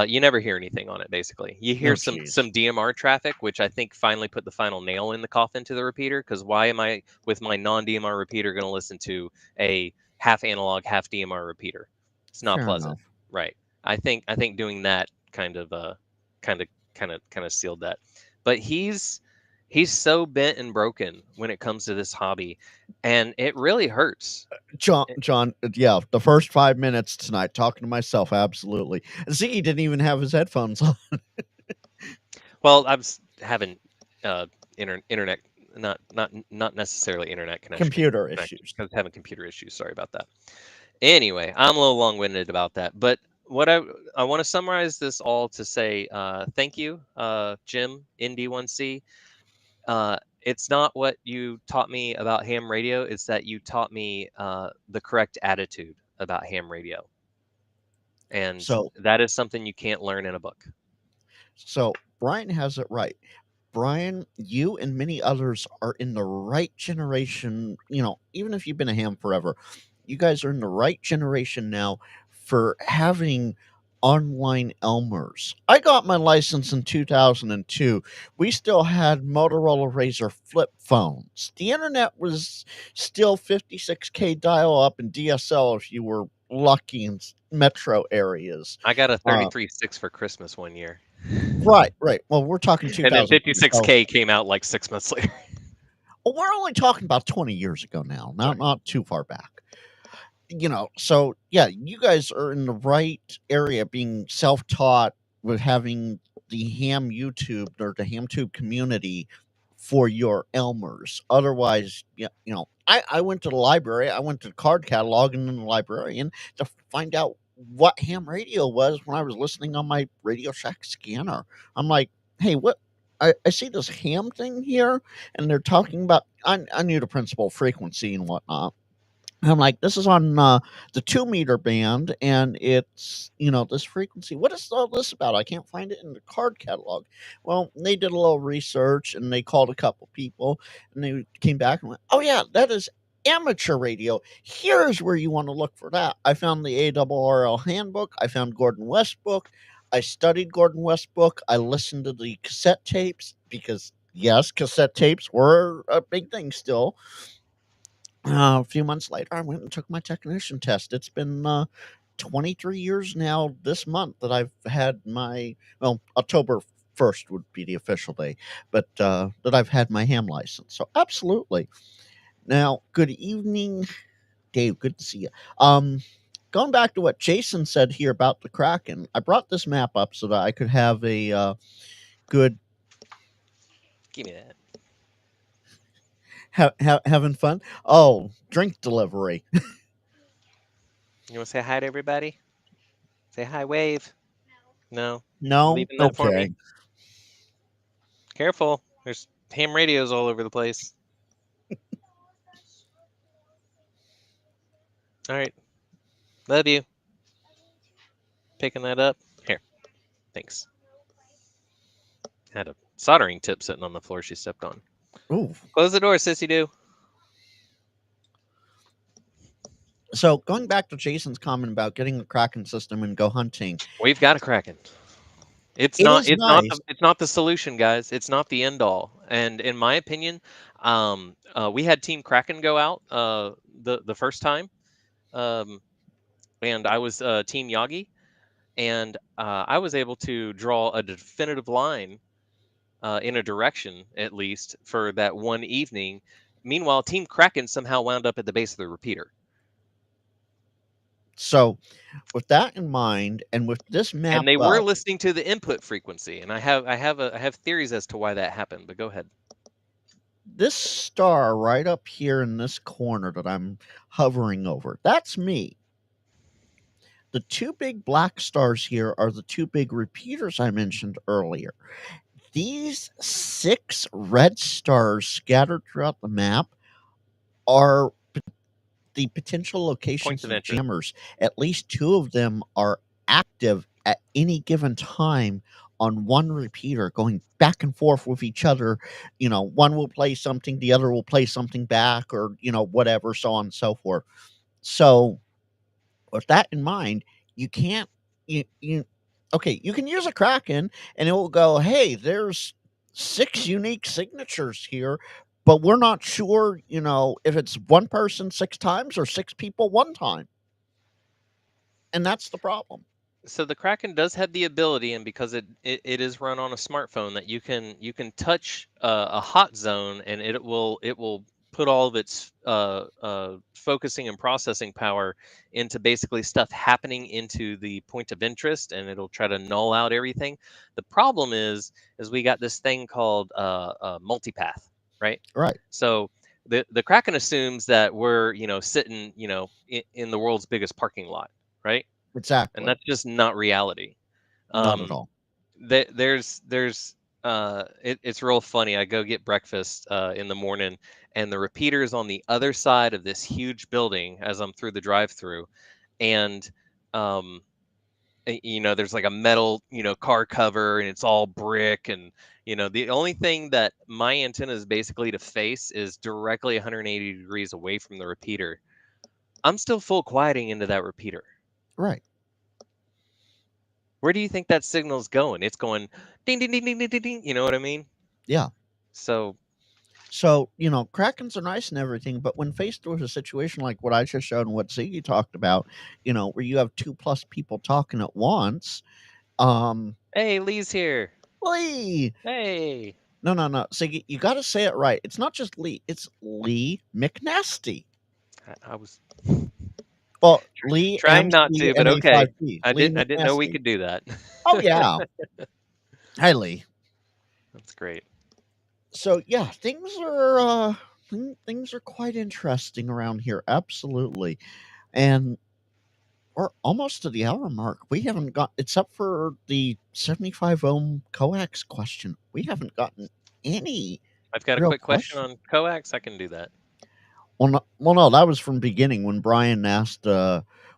you never hear anything on it. Basically, you hear Oh, some jeez. DMR traffic, which I think finally put the final nail in the coffin to the repeater. Because why am I with my non-DMR repeater going to listen to a half analog, half DMR repeater? It's not Fair pleasant, enough. right? I think doing that kind of sealed that. But he's so bent and broken when it comes to this hobby, and it really hurts. John, yeah, the first 5 minutes tonight talking to myself, absolutely. Ziggy didn't even have his headphones on. Well, I'm having internet, not necessarily internet Computer connection, issues. because having computer issues. Sorry about that. Anyway, I'm a little long-winded about that, but what I want to summarize this all to say thank you, Jim in D1C. It's not what you taught me about ham radio; it's that you taught me the correct attitude about ham radio, and So that is something you can't learn in a book. so Brian has it right. Brian, you and many others are in the right generation, even if you've been a ham forever, you guys are in the right generation now for having online Elmers. I got my license in 2002. We still had Motorola Razr flip phones. The internet was still 56K dial up and DSL if you were lucky in metro areas. I got a Uh, 33.6 for Christmas one year. right, right. Well, we're talking And then 2002. So 56K came out like 6 months later. well, we're only talking about 20 years ago now, Sorry. not too far back. So yeah, you guys are in the right area being self-taught with having the ham YouTube or the HamTube community for your Elmers. Otherwise, yeah, I went to the library, I went to the card catalog and then the librarian to find out what ham radio was when I was listening on my Radio Shack scanner. I'm like, hey, what? I see this ham thing here, and they're talking about. I knew the principal frequency and whatnot. I'm like, this is on the 2 meter band, and it's this frequency. What is all this about? I can't find it in the card catalog. Well, they did a little research and they called a couple people, and they came back and went, "Oh yeah, that is amateur radio. Here's where you want to look for that." I found the ARRL handbook. I found Gordon West book. I studied Gordon West book. I listened to the cassette tapes because yes, cassette tapes were a big thing still. A few months later, I went and took my technician test. It's been 23 years now this month that I've had well, October 1st would be the official day, but that I've had my ham license. So, absolutely. Now, good evening, Dave. Good to see you. Going back to what Jason said here about the Kraken, I brought this map up so that I could have a good. Give me that. Having fun. Oh, drink delivery. You want to say hi to everybody? Say hi, wave. No. No, Leaving that for okay. me. Careful. There's ham radios all over the place. All right. Love you. Picking that up. Here. Thanks. Had a soldering tip sitting on the floor she stepped on. Ooh. Close the door, sissy do. So going back to Jason's comment about getting a Kraken system and go hunting, We've got a Kraken. It's it not. is It's not. nice. It's not the solution, guys. It's not the end all. And in my opinion, we had Team Kraken go out the first time, and I was Team Yagi, and I was able to draw a definitive line in a direction at least for that one evening. Meanwhile, Team Kraken somehow wound up at the base of the repeater. So with that in mind, and with this map, And they were listening to the input frequency, and I have theories as to why that happened. But go ahead. this star right up here in this corner that I'm hovering over, that's me. The two big black stars here are the two big repeaters I mentioned earlier. These 6 red stars scattered throughout the map are the potential locations Points of of interest. jammers, at least 2 of them are active at any given time on one repeater, going back and forth with each other. One will play something, the other will play something back, or whatever, so on and so forth. So, with that in mind, you can't you okay, you can use a Kraken and it will go, "Hey, there's 6 unique signatures here, but we're not sure, if it's one person 6 times or 6 people 1 time." And that's the problem. So the Kraken does have the ability, and because it is run on a smartphone, that you can touch a hot zone, and it will put all of its focusing and processing power into basically stuff happening into the point of interest, and it'll try to null out everything. The problem is we got this thing called multipath, right? Right. So the Kraken assumes that we're sitting in the world's biggest parking lot, right? And Exactly. that's just not reality. Not at Um, all. it's real funny. I go get breakfast in the morning, and the repeater is on the other side of this huge building as I'm through the drive-through, and um, there's like a metal car cover, and it's all brick, and the only thing that my antenna is basically to face is directly 180 degrees away from the repeater. I'm still full quieting into that repeater. Right. Where do you think that signal's going? It's going ding ding ding ding ding ding ding. You know what I mean? Yeah. So So, Krakens are nice and everything, but when faced with a situation like what I just showed and what Ziggy talked about, where you have 2 plus people talking at once, um, hey, Lee's here. Lee. Hey. No, no, no. Ziggy, you got to say it right. It's not just Lee. It's Lee McNasty. I was Well, Lee trying not to, but okay. MCNA5P. I Lee didn't I didn't know we McNasty. could do that. Oh yeah. Hi, Lee. That's great. So yeah, things are quite interesting around here. Absolutely. And we're almost to the hour mark. We haven't got, except for the 75 ohm coax question, we haven't gotten any I've got a real quick question question. on coax. I can do that. Well, no, that was from beginning when Brian asked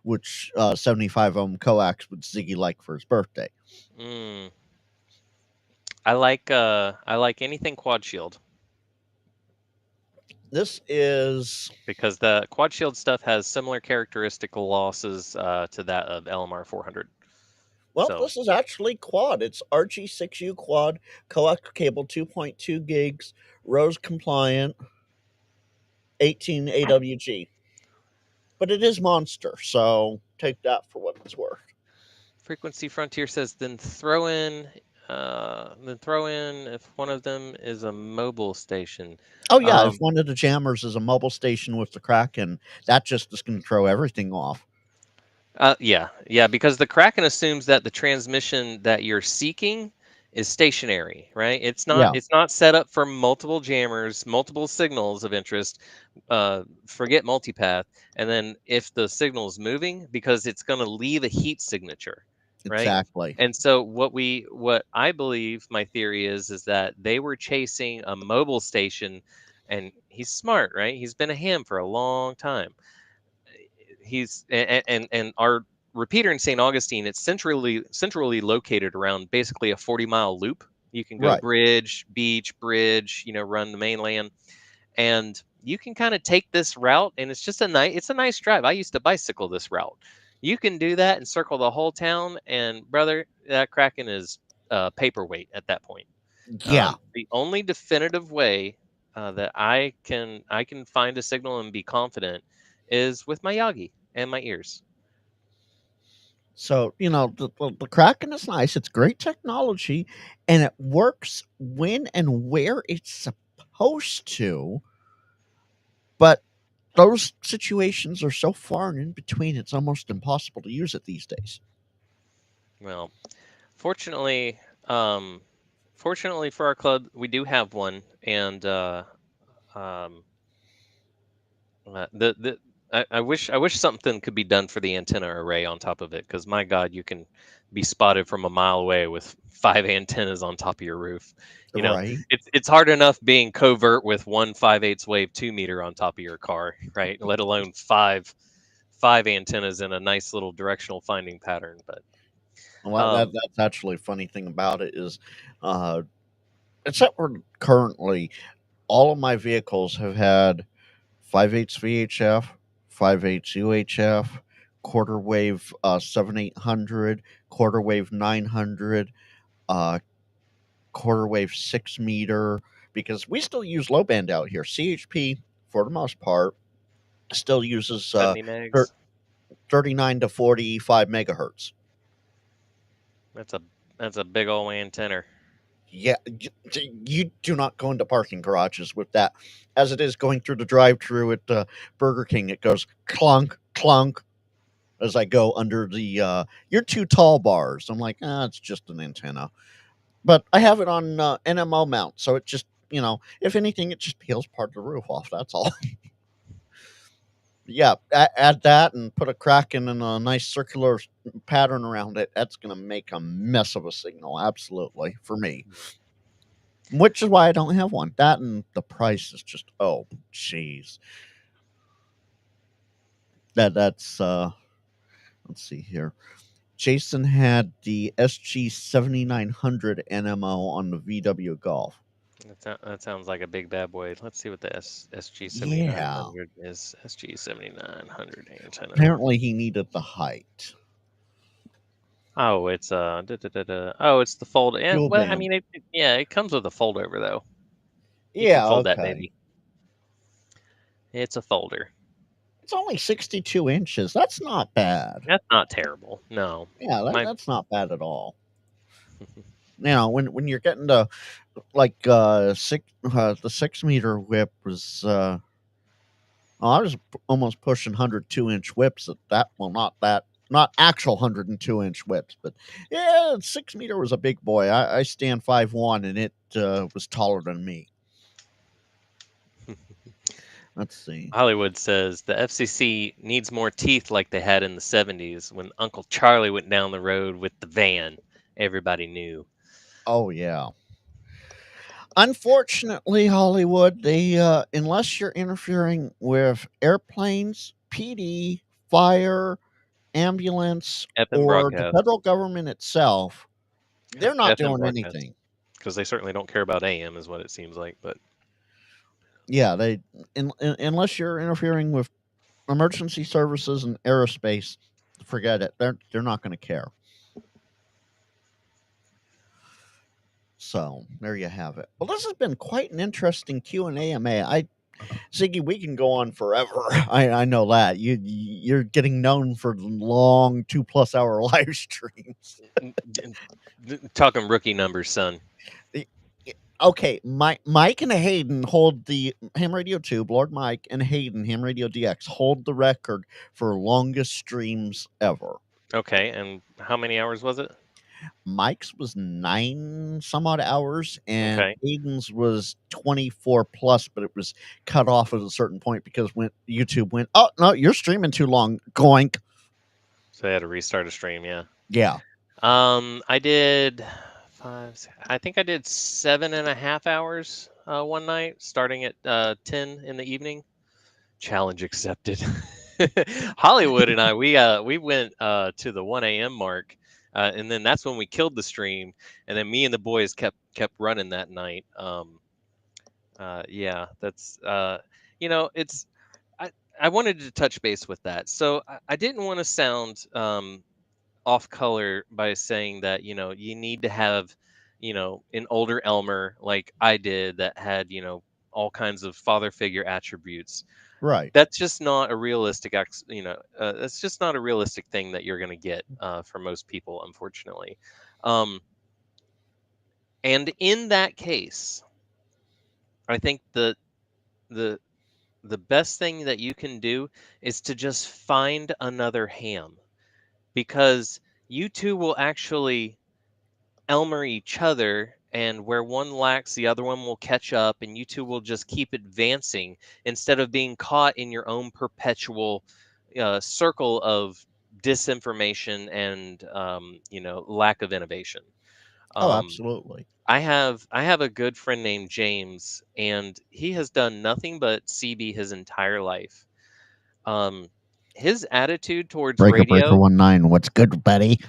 which 75 ohm coax would Ziggy like for his birthday. Mm. I like anything quad shield This is because the quad shield stuff has similar characteristic losses to that of LMR 400. Well, So this is actually quad. It's RG6U quad, coax cable 2.2 gigs, ROSE compliant, 18 AWG. But it is monster, so take that for what it's worth. Frequency Frontier says then throw in if one of them is a mobile station. Oh yeah, if one of the jammers is a mobile station with the Kraken, that just is going to throw everything off. Yeah, because the Kraken assumes that the transmission that you're seeking is stationary, right? It's not. Yeah, It's not set up for multiple jammers, multiple signals of interest. Forget multipath, and then if the signal is moving, because it's going to leave a heat signature, right? exactly. And so what I believe, my theory is that they were chasing a mobile station, and he's smart, right? He's been a ham for a long time. He's and our repeater in St. Augustine, it's centrally located around basically a 40-mile loop. You can go Right. bridge, beach, bridge, run the mainland, and you can kind of take this route, and it's a nice drive. I used to bicycle this route. You can do that and circle the whole town, and brother, that Kraken is paperweight at that point. Yeah. The only definitive way that I can find a signal and be confident is with my Yagi and my ears. So, the Kraken is nice. It's great technology and it works when and where it's supposed to. But those situations are so far and in between, it's almost impossible to use it these days. Well, fortunately, um, fortunately for our club, we do have one, and um, the I wish something could be done for the antenna array on top of it, because my God, you can be spotted from a mile away with 5 antennas on top of your roof. Right. It's hard enough being covert with 1 5/8 wave 2-meter on top of your car, right? Let alone five antennas in a nice little directional finding pattern. But Well, that's actually a funny thing about it is, uh, except for currently, all of my vehicles have had 5/8 VHF, 5/8 UHF, quarter wave 7800, quarter wave 900, uh, quarter wave 6 meter, because we still use low band out here. CHP, for the most part, still uses 70 megs. 39 to 45 megahertz. That's a big old antenna. Yeah, you do not go into parking garages with that. As it is going through the drive-through at Burger King, it goes clunk, clunk as I go under the you're too tall bars. I'm like, it's just an antenna. But I have it on NMO mount, so it just, if anything, it just peels part of the roof off. That's all. Yeah, add that and put a crack in and a nice circular pattern around it. That's going to make a mess of a signal, absolutely, for me. Which is why I don't have one. That and the price is just, oh, jeez. That's let's see here. Jason had the SG7900 NMO on the VW Golf. That sounds like a big bad boy. Let's see what the Yeah. SG7900 is. SG7900 antenna. Apparently he needed the height. Oh, it's it's the fold. Yeah, Dual well, I band. mean, it comes with a folder though. You Yeah, can fold that okay. baby. It's a folder. It's only 62 inches. That's not bad. That's not terrible. No. Yeah, My that's not bad at all. When you're getting to like the 6-meter whip was I was almost pushing 102-inch whips at that. Well, not actual 102-inch whips, but yeah, 6-meter was a big boy. I stand 5'1", and it was taller than me. Let's see. Hollywood says the FCC needs more teeth like they had in the 70s when Uncle Charlie went down the road with the van. Everybody knew. Oh, yeah. Unfortunately, Hollywood, they unless you're interfering with airplanes, PD, fire, ambulance, FM or the broadcast. federal government itself, they're not FM doing broadcast. anything. Because they certainly don't care about AM, is what it seems like. But yeah, they unless you're interfering with emergency services and aerospace, forget it. They're not going to care. So there you have it. Well, this has been quite an interesting Q&A, AMA. Ziggy, we can go on forever. I know that you're getting known for long 2+ hour live streams. Talking rookie numbers, son. Okay, Mike and Hayden hold the Ham Radio Tube. Lord Mike and Hayden, Ham Radio DX, hold the record for longest streams ever. Okay, and how many hours was it? Mike's was 9 some odd hours, and Okay. Hayden's was 24 plus, but it was cut off at a certain point because when YouTube went, oh no, you're streaming too long. Goink. So they had to restart a stream, yeah. Yeah. I did I think I did 7.5 hours one night, starting at 10 in the evening. Challenge accepted. Hollywood and I, we went to the 1 a.m. mark, and then that's when we killed the stream. And then me and the boys kept running that night. Yeah, that's it's. I wanted to touch base with that, so I didn't want to sound off color by saying that you need to have an older Elmer like I did that had all kinds of father figure attributes. Right. That's just not a realistic that's just not a realistic thing that you're going to get for most people, unfortunately. And in that case, I think the best thing that you can do is to just find another ham, because you two will actually Elmer each other and where one lacks, the other one will catch up, and you two will just keep advancing instead of being caught in your own perpetual circle of disinformation and lack of innovation. Oh, Um, absolutely. I have a good friend named James, and he has done nothing but CB his entire life. Um, his attitude towards Breaker radio 19, what's good, buddy?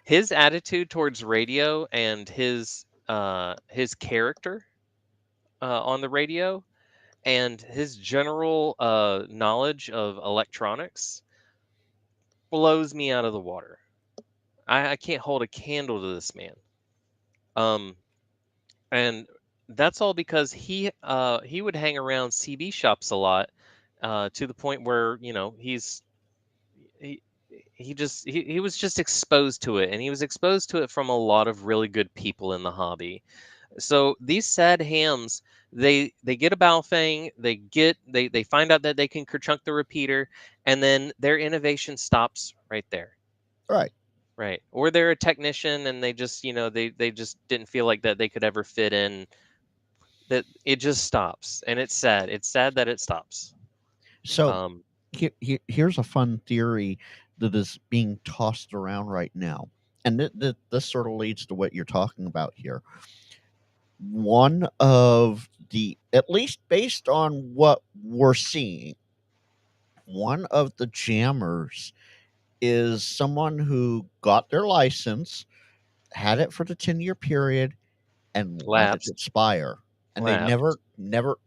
his attitude towards radio and his character on the radio and his general knowledge of electronics blows me out of the water. I can't hold a candle to this man. Um, and that's all because he would hang around CB shops a lot, to the point where he he was just exposed to it, and he was exposed to it from a lot of really good people in the hobby. So these sad hams, they get a Baofeng, they find out that they can kerchunk the repeater, and then their innovation stops right there. Right. Right. Or they're a technician and they just, they just didn't feel like that they could ever fit in. That it just stops. And it's sad. It's sad that it stops. So Um here's a fun theory that is being tossed around right now. And this sort of leads to what you're talking about here. One of the, at least based on what we're seeing, one of the jammers is someone who got their license, had it for the 10-year period, and let it Lapsed. expire. And they Lapsed. never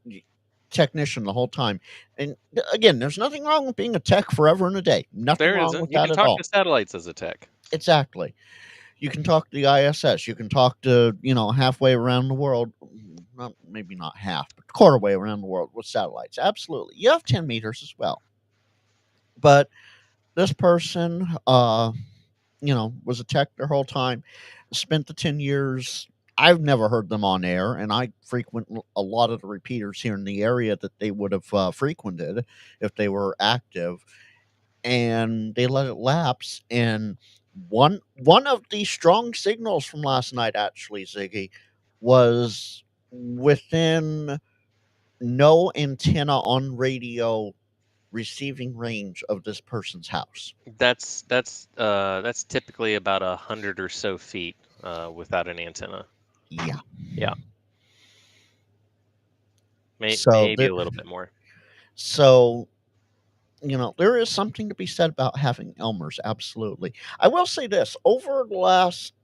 technician the whole time. And again, there's nothing wrong with being a tech forever and a day. Nothing There wrong isn't. with You that can at talk all. to satellites as a tech. Exactly. You can talk to the ISS. You can talk to, halfway around the world. Not, maybe not half, but quarter way around the world with satellites. Absolutely. You have 10 meters as well. But this person, was a tech their whole time, spent the 10 years. I've never heard them on air, and I frequent a lot of the repeaters here in the area that they would have frequented if they were active, and they let it lapse. And one of the strong signals from last night, actually, Ziggy, was within no antenna on radio receiving range of this person's house. That's typically about 100 or so feet without an antenna. Yeah. Yeah. So Maybe there, a little bit more. so there is something to be said about having Elmers. Absolutely. I will say this: over the last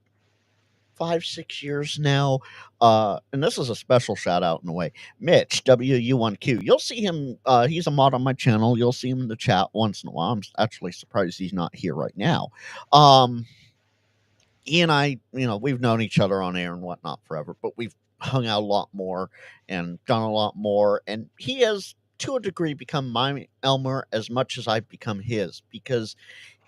5-6 years now, and this is a special shout out in a way. Mitch WU1Q. You'll see him. He's a mod on my channel. You'll see him in the chat once in a while. I'm actually surprised he's not here right now. He and I, we've known each other on air and whatnot forever, but we've hung out a lot more and done a lot more. And he has, to a degree, become my Elmer as much as I've become his, because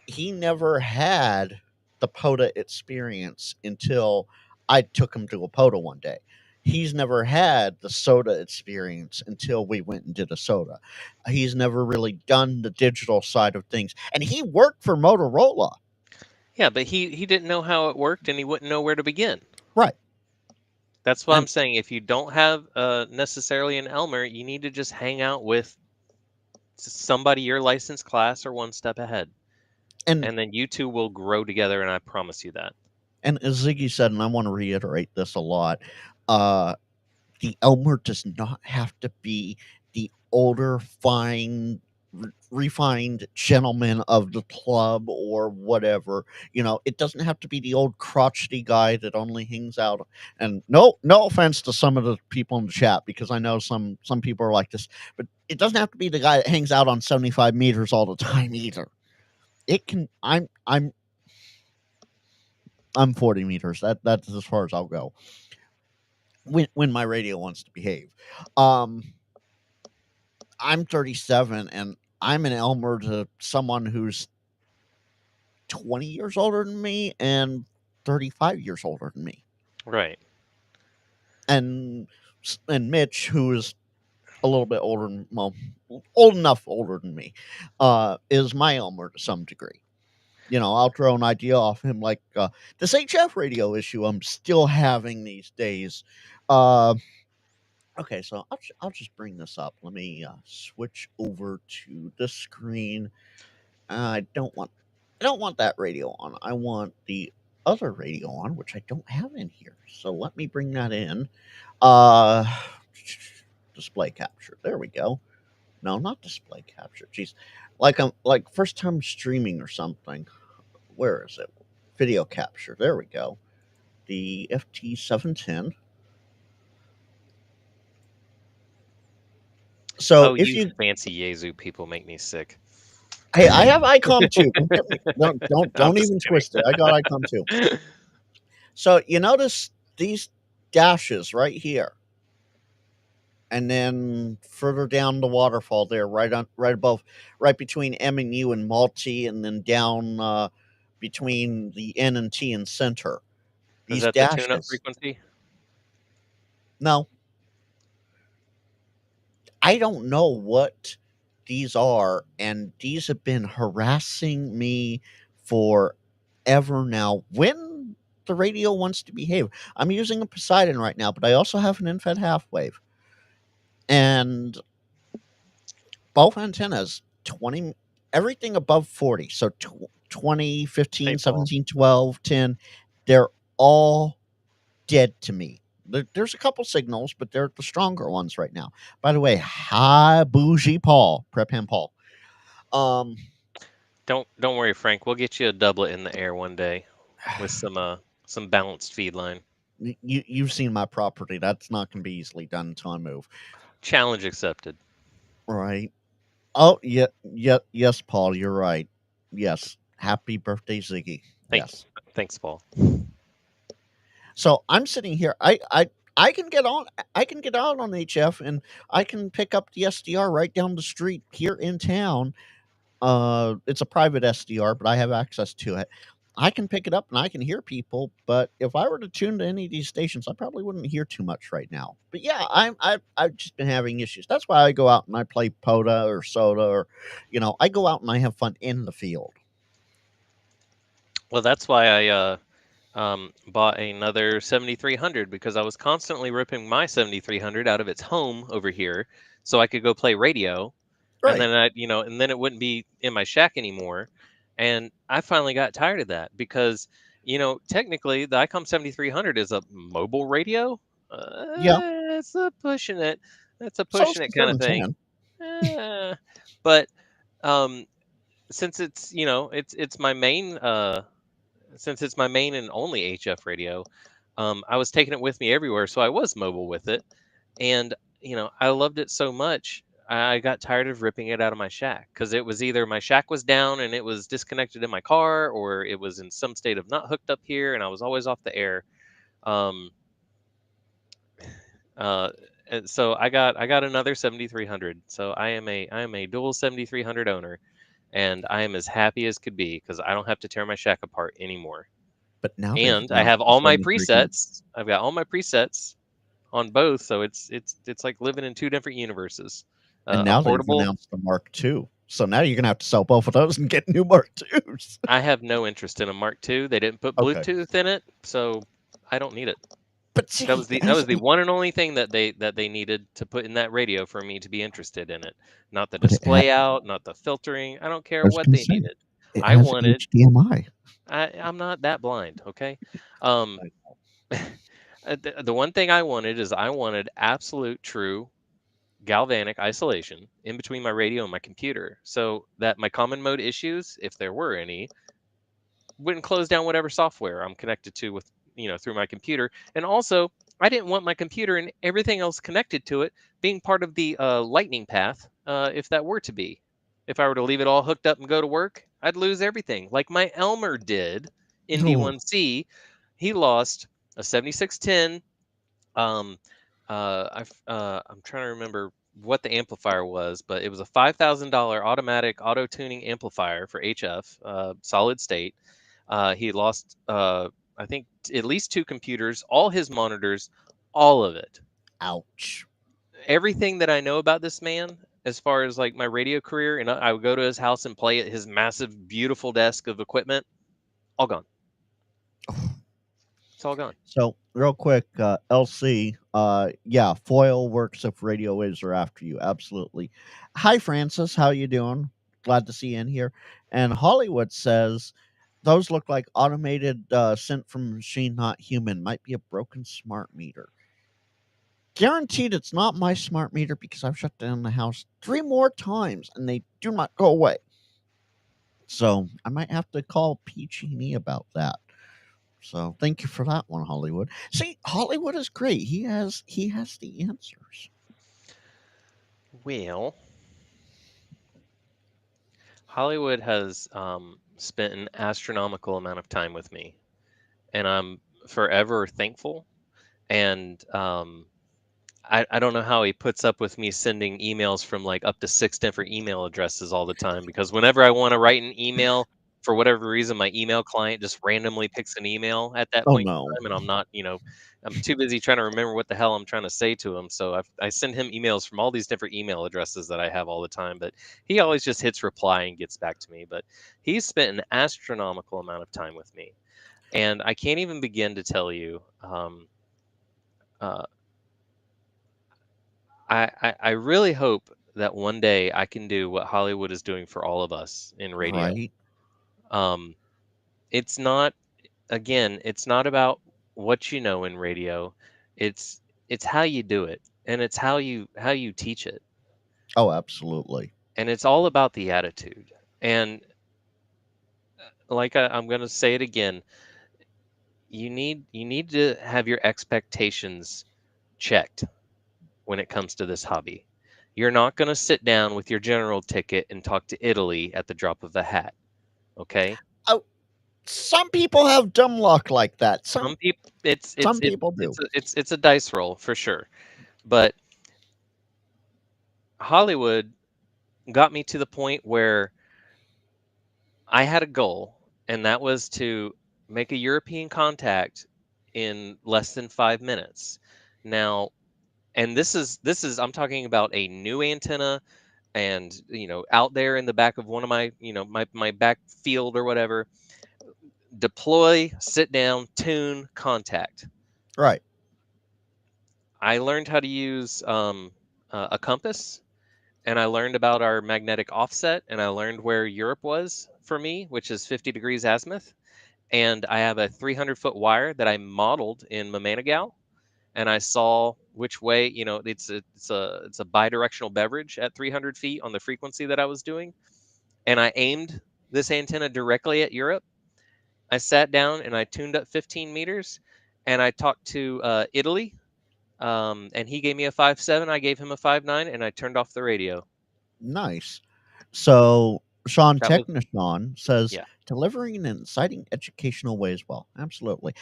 he never had the POTA experience until I took him to a POTA one day. He's never had the soda experience until we went and did a soda. He's never really done the digital side of things. And he worked for Motorola. Yeah, but he didn't know how it worked, and he wouldn't know where to begin. Right. That's what I'm saying. If you don't have necessarily an Elmer, you need to just hang out with somebody your license class or one step ahead, And then you two will grow together, and I promise you that. And as Ziggy said, and I want to reiterate this a lot, the Elmer does not have to be the older, fine, refined gentleman of the club or whatever. It doesn't have to be the old crotchety guy that only hangs out. And no offense to some of the people in the chat, because I know some people are like this, but it doesn't have to be the guy that hangs out on 75 meters all the time either. It can. I'm 40 meters. That's as far as I'll go. When my radio wants to behave. I'm 37, and I'm an Elmer to someone who's 20 years older than me and 35 years older than me. Right. And Mitch, who is a little bit old enough older than me, is my Elmer to some degree. I'll throw an idea off him like this HF radio issue I'm still having these days. Uh, okay, so I'll just bring this up. Let me switch over to the screen. I don't want that radio on. I want the other radio on, which I don't have in here. So let me bring that in. Uh, display capture. There we go. No, not display capture. Jeez, like I'm like first time streaming or something. Where is it? Video capture. There we go. The FT710. So if you you fancy Yaesu people make me sick. Hey, I have ICOM too. Don't even twist it. I got ICOM too. So you notice these dashes right here, and then further down the waterfall there, right above, right between M and U and multi, and then down between the N and T and center. Is These that dashes. the tune-up frequency? No, I don't know what these are, and these have been harassing me forever now. When the radio wants to behave, I'm using a Poseidon right now, but I also have an InFed half wave, and both antennas 20, everything above 40. So 20, 15, 17, 12, 10, they're all dead to me. There's a couple signals, but they're the stronger ones right now. By the way, hi bougie Paul, prep hand Paul. Don't worry, Frank. We'll get you a doublet in the air one day with some balanced feed line. You've seen my property. That's not going to be easily done until I move. Challenge accepted. Right. Oh yeah, yes, Paul. You're right. Yes. Happy birthday, Ziggy. Yes. Thanks, Paul. So I'm sitting here. I can get on. I can get out on HF, and I can pick up the SDR right down the street here in town. It's a private SDR, but I have access to it. I can pick it up and I can hear people, but if I were to tune to any of these stations, I probably wouldn't hear too much right now. But yeah, I've just been having issues. That's why I go out and I play POTA or Soda, or I go out and I have fun in the field. Well, that's why I bought another 7300, because I was constantly ripping my 7300 out of its home over here so I could go play radio. Right. And then and then it wouldn't be in my shack anymore. And I finally got tired of that because, technically the ICOM 7300 is a mobile radio. Yeah. It's a pushing it. That's a pushing it kind of thing. But since it's, it's my main since it's my main and only HF radio, I was taking it with me everywhere. So I was mobile with it. And, I loved it so much. I got tired of ripping it out of my shack because it was either my shack was down and it was disconnected in my car, or it was in some state of not hooked up here, and I was always off the air. And so I got another 7300. So I am a dual 7300 owner, and I am as happy as could be because I don't have to tear my shack apart anymore. But now, and I have all my presets. I've got all my presets on both, so it's like living in two different universes. And now they've announced the Mark II. So now you're going to have to sell both of those and get new Mark IIs. I have no interest in a Mark II. They didn't put Bluetooth in it, so I don't need it. But see, that was the one and only thing that they needed to put in that radio for me to be interested in it. Not the display out, not the filtering. I don't care what they needed. I wanted HDMI. I'm not that blind, okay? The one thing I wanted is I wanted absolute true galvanic isolation in between my radio and my computer, so that my common mode issues, if there were any, wouldn't close down whatever software I'm connected to with through my computer. And also, I didn't want my computer and everything else connected to it being part of the lightning path. If that were to be, if I were to leave it all hooked up and go to work, I'd lose everything, like my Elmer did in V1C. He lost a 7610. I'm trying to remember what the amplifier was, but it was a $5,000 automatic auto tuning amplifier for HF, solid state. He lost, I think, at least 2 computers, all his monitors, all of it. Ouch. Everything that I know about this man, as far as like my radio career, and I would go to his house and play at his massive, beautiful desk of equipment, all gone. It's all gone. So real quick, LC, yeah, foil works if Radio Waves are after you. Absolutely. Hi, Francis. How you doing? Glad to see you in here. And Hollywood says those look like automated sent from machine, not human. Might be a broken smart meter. Guaranteed, it's not my smart meter because I've shut down the house 3 more times and they do not go away. So I might have to call PG&E about that. So thank you for that one, Hollywood. See, Hollywood is great. He has the answers. Well, Hollywood has spent an astronomical amount of time with me, and I'm forever thankful. And I don't know how he puts up with me sending emails from like up to 6 different email addresses all the time, because whenever I want to write an email, for whatever reason, my email client just randomly picks an email at that Oh point no. in time, and I'm not, I'm too busy trying to remember what the hell I'm trying to say to him. So I send him emails from all these different email addresses that I have all the time, but he always just hits reply and gets back to me. But he's spent an astronomical amount of time with me, and I can't even begin to tell you. Uh, I really hope that one day I can do what Hollywood is doing for all of us in radio. Right. Um, it's not, again, it's not about what you know in radio. It's how you do it, and it's how you teach it, Oh, absolutely. and it's all about the attitude. And like I'm going to say it again, you need to have your expectations checked when it comes to this hobby. You're not going to sit down with your general ticket and talk to Italy at the drop of a hat. Okay? Oh, some people have dumb luck like that. Some people some people do. it's a dice roll for sure. But Hollywood got me to the point where I had a goal, and that was to make a European contact in less than 5 minutes. Now, and this is I'm talking about a new antenna, and out there in the back of one of my my back field or whatever, deploy, sit down, tune, contact. Right. I learned how to use a compass, and I learned about our magnetic offset, and I learned where Europe was for me, which is 50 degrees azimuth. And I have a 300-foot wire that I modeled in Mamanagal, and I saw which way. It's a bidirectional beverage at 300 feet on the frequency that I was doing, and I aimed this antenna directly at Europe. I sat down and I tuned up 15 meters, and I talked to Italy, and he gave me a 5.7. I gave him a 5.9, and I turned off the radio. Nice. So Sean That was Technishon says yeah. delivering in an exciting educational way as well. Absolutely.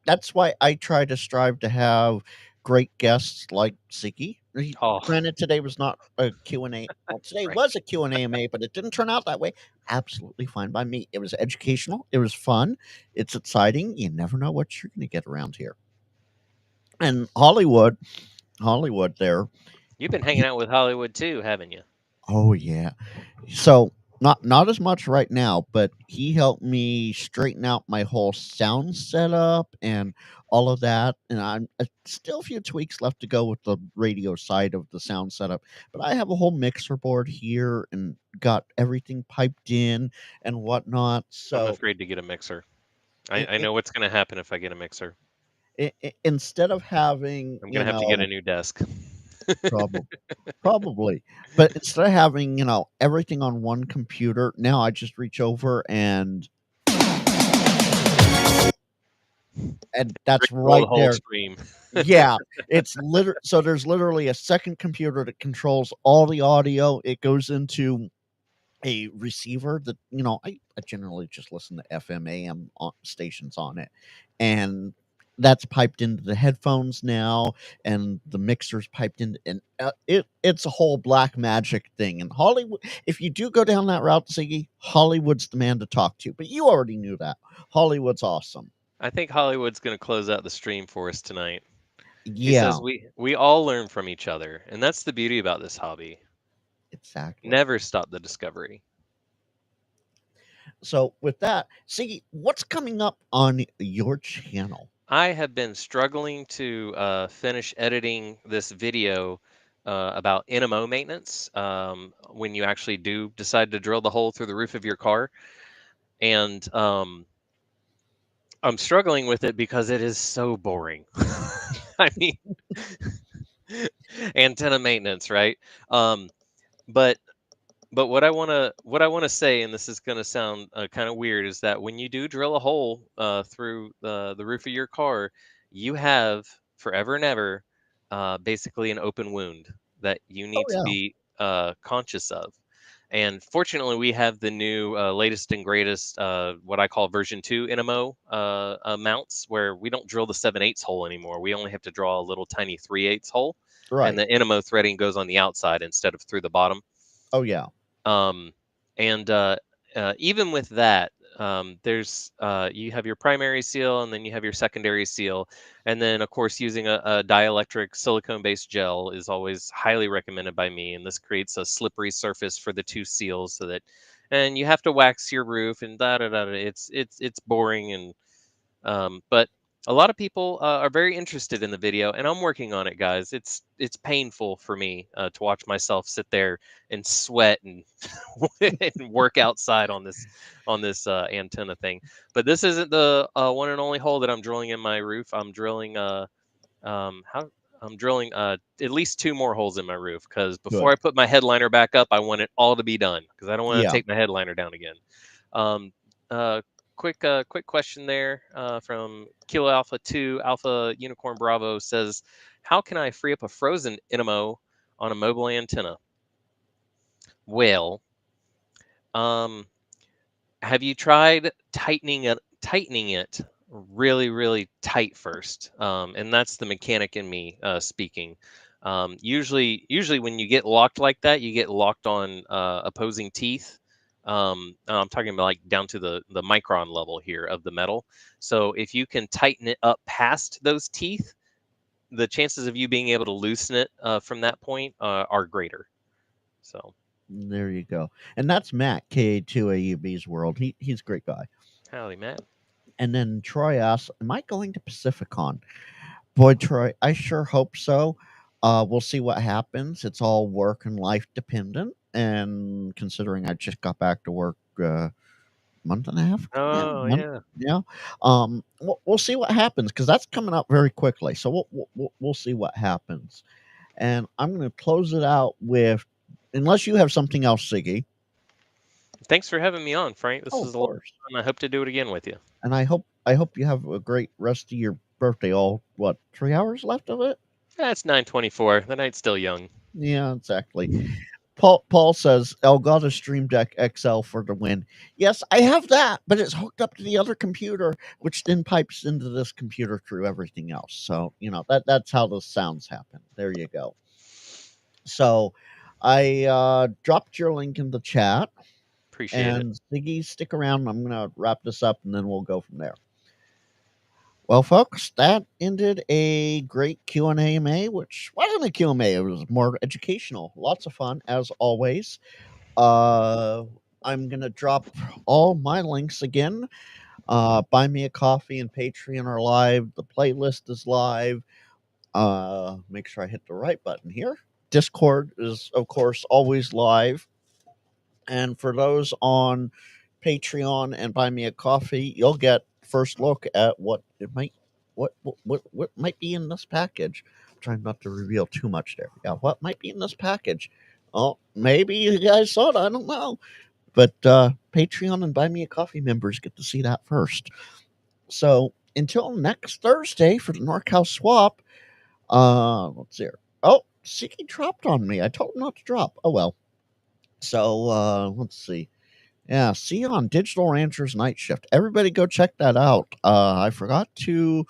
That's why I try to strive to have great guests like Ziggy. Oh, Granted, today was not a Q&A. Well, today right. was a Q&A, but it didn't turn out that way. Absolutely fine by me. It was educational. It was fun. It's exciting. You never know what you're going to get around here. And Hollywood there. You've been hanging out with Hollywood too, haven't you? Oh yeah. So not as much right now, but he helped me straighten out my whole sound setup and all of that. And I'm still a few tweaks left to go with the radio side of the sound setup. But I have a whole mixer board here and got everything piped in and whatnot. I'm So afraid to get a mixer. it, I know what's going to happen if I get a mixer. instead of having, I'm going to have to get a new desk. Probably. But instead of having, everything on one computer, now I just reach over and that's Roll the right whole there. stream. Yeah, it's so there's literally a second computer that controls all the audio. It goes into a receiver that, I generally just listen to FM AM stations on it. And that's piped into the headphones now, and the mixer's piped in, and it's a whole black magic thing. And Hollywood, if you do go down that route, Ziggy, Hollywood's the man to talk to. But you already knew that. Hollywood's awesome. I think Hollywood's going to close out the stream for us tonight. He Yeah. says we all learn from each other, and that's the beauty about this hobby. Exactly. Never stop the discovery. So with that, Siggy, what's coming up on your channel? I have been struggling to finish editing this video about NMO maintenance when you actually do decide to drill the hole through the roof of your car. And I'm struggling with it because it is so boring. I mean, antenna maintenance, right? Um, but what I wanna say, and this is gonna sound kind of weird, is that when you do drill a hole through the roof of your car, you have forever and ever basically an open wound that you Oh need to yeah. be conscious of. And fortunately, we have the new latest and greatest, what I call version 2 NMO mounts, where we don't drill the 7/8 hole anymore. We only have to draw a little tiny 3/8 hole, and Right. the NMO threading goes on the outside instead of through the bottom. Oh yeah. Um, and even with that, there's you have your primary seal, and then you have your secondary seal, and then of course using a dielectric silicone-based gel is always highly recommended by me. And this creates a slippery surface for the two seals, so that, and you have to wax your roof and da da da. It's boring, and but a lot of people are very interested in the video, and I'm working on it, guys. It's painful for me to watch myself sit there and sweat and, and work outside on this antenna thing. But this isn't the one and only hole that I'm drilling in my roof. I'm drilling how I'm drilling at least two more holes in my roof, because before Good. I put my headliner back up, I want it all to be done, because I don't want to Yeah. take my headliner down again. Um, uh, quick question there from Kilo Alpha 2 Alpha Unicorn Bravo says, how can I free up a frozen NMO on a mobile antenna? Well, um, have you tried tightening it really tight first? And that's the mechanic in me speaking. Usually when you get locked like that, you get locked on opposing teeth. I'm talking about like down to the micron level here of the metal. So if you can tighten it up past those teeth, the chances of you being able to loosen it from that point are greater. So There you go. And that's Matt, KA2AUB's World. He's a great guy. howdy, Matt. And then Troy asks, am I going to Pacificon? Boy, Troy, I sure hope so. We'll see what happens. It's all work and life dependent. And considering I just got back to work month and a half ago now, Oh yeah. yeah. We'll see what happens, because that's coming up very quickly. So we'll see what happens. And I'm going to close it out with, unless you have something else, Siggy. Thanks for having me on, Frank. This Oh, is of a lot course. of fun. I hope to do it again with you. And I hope you have a great rest of your birthday. All what, 3 hours left of it? It's 9:24. The night's still young. Yeah, exactly. Paul says Elgato Stream Deck XL for the win. Yes, I have that, but it's hooked up to the other computer, which then pipes into this computer through everything else. So that's how the sounds happen. There you go. So I dropped your link in the chat. Appreciate it. And Ziggy, stick around. I'm gonna wrap this up, and then we'll go from there. Well, folks, that ended a great Q&A, which wasn't a Q&A. It was more educational. Lots of fun, as always. I'm going to drop all my links again. Buy Me a Coffee and Patreon are live. The playlist is live. Make sure I hit the right button here. Discord is, of course, always live. And for those on Patreon and Buy Me a Coffee, you'll get first look at what might be in this package. I'm trying not to reveal too much there. Yeah, what might be in this package? Oh, maybe you guys saw it. I don't know. But Patreon and Buy Me a Coffee members get to see that first. So until next Thursday for the NorCal swap, let's see here. Oh, Siki dropped on me. I told him not to drop. Oh well. So let's see. Yeah, see you on Digital Ranchers Night Shift. Everybody go check that out. I forgot to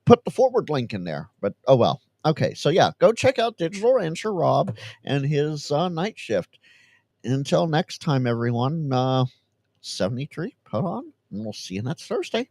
put the forward link in there, but oh well. Okay, so yeah, go check out Digital Rancher Rob and his Night Shift. Until next time, everyone, 73, put on, and we'll see you next Thursday.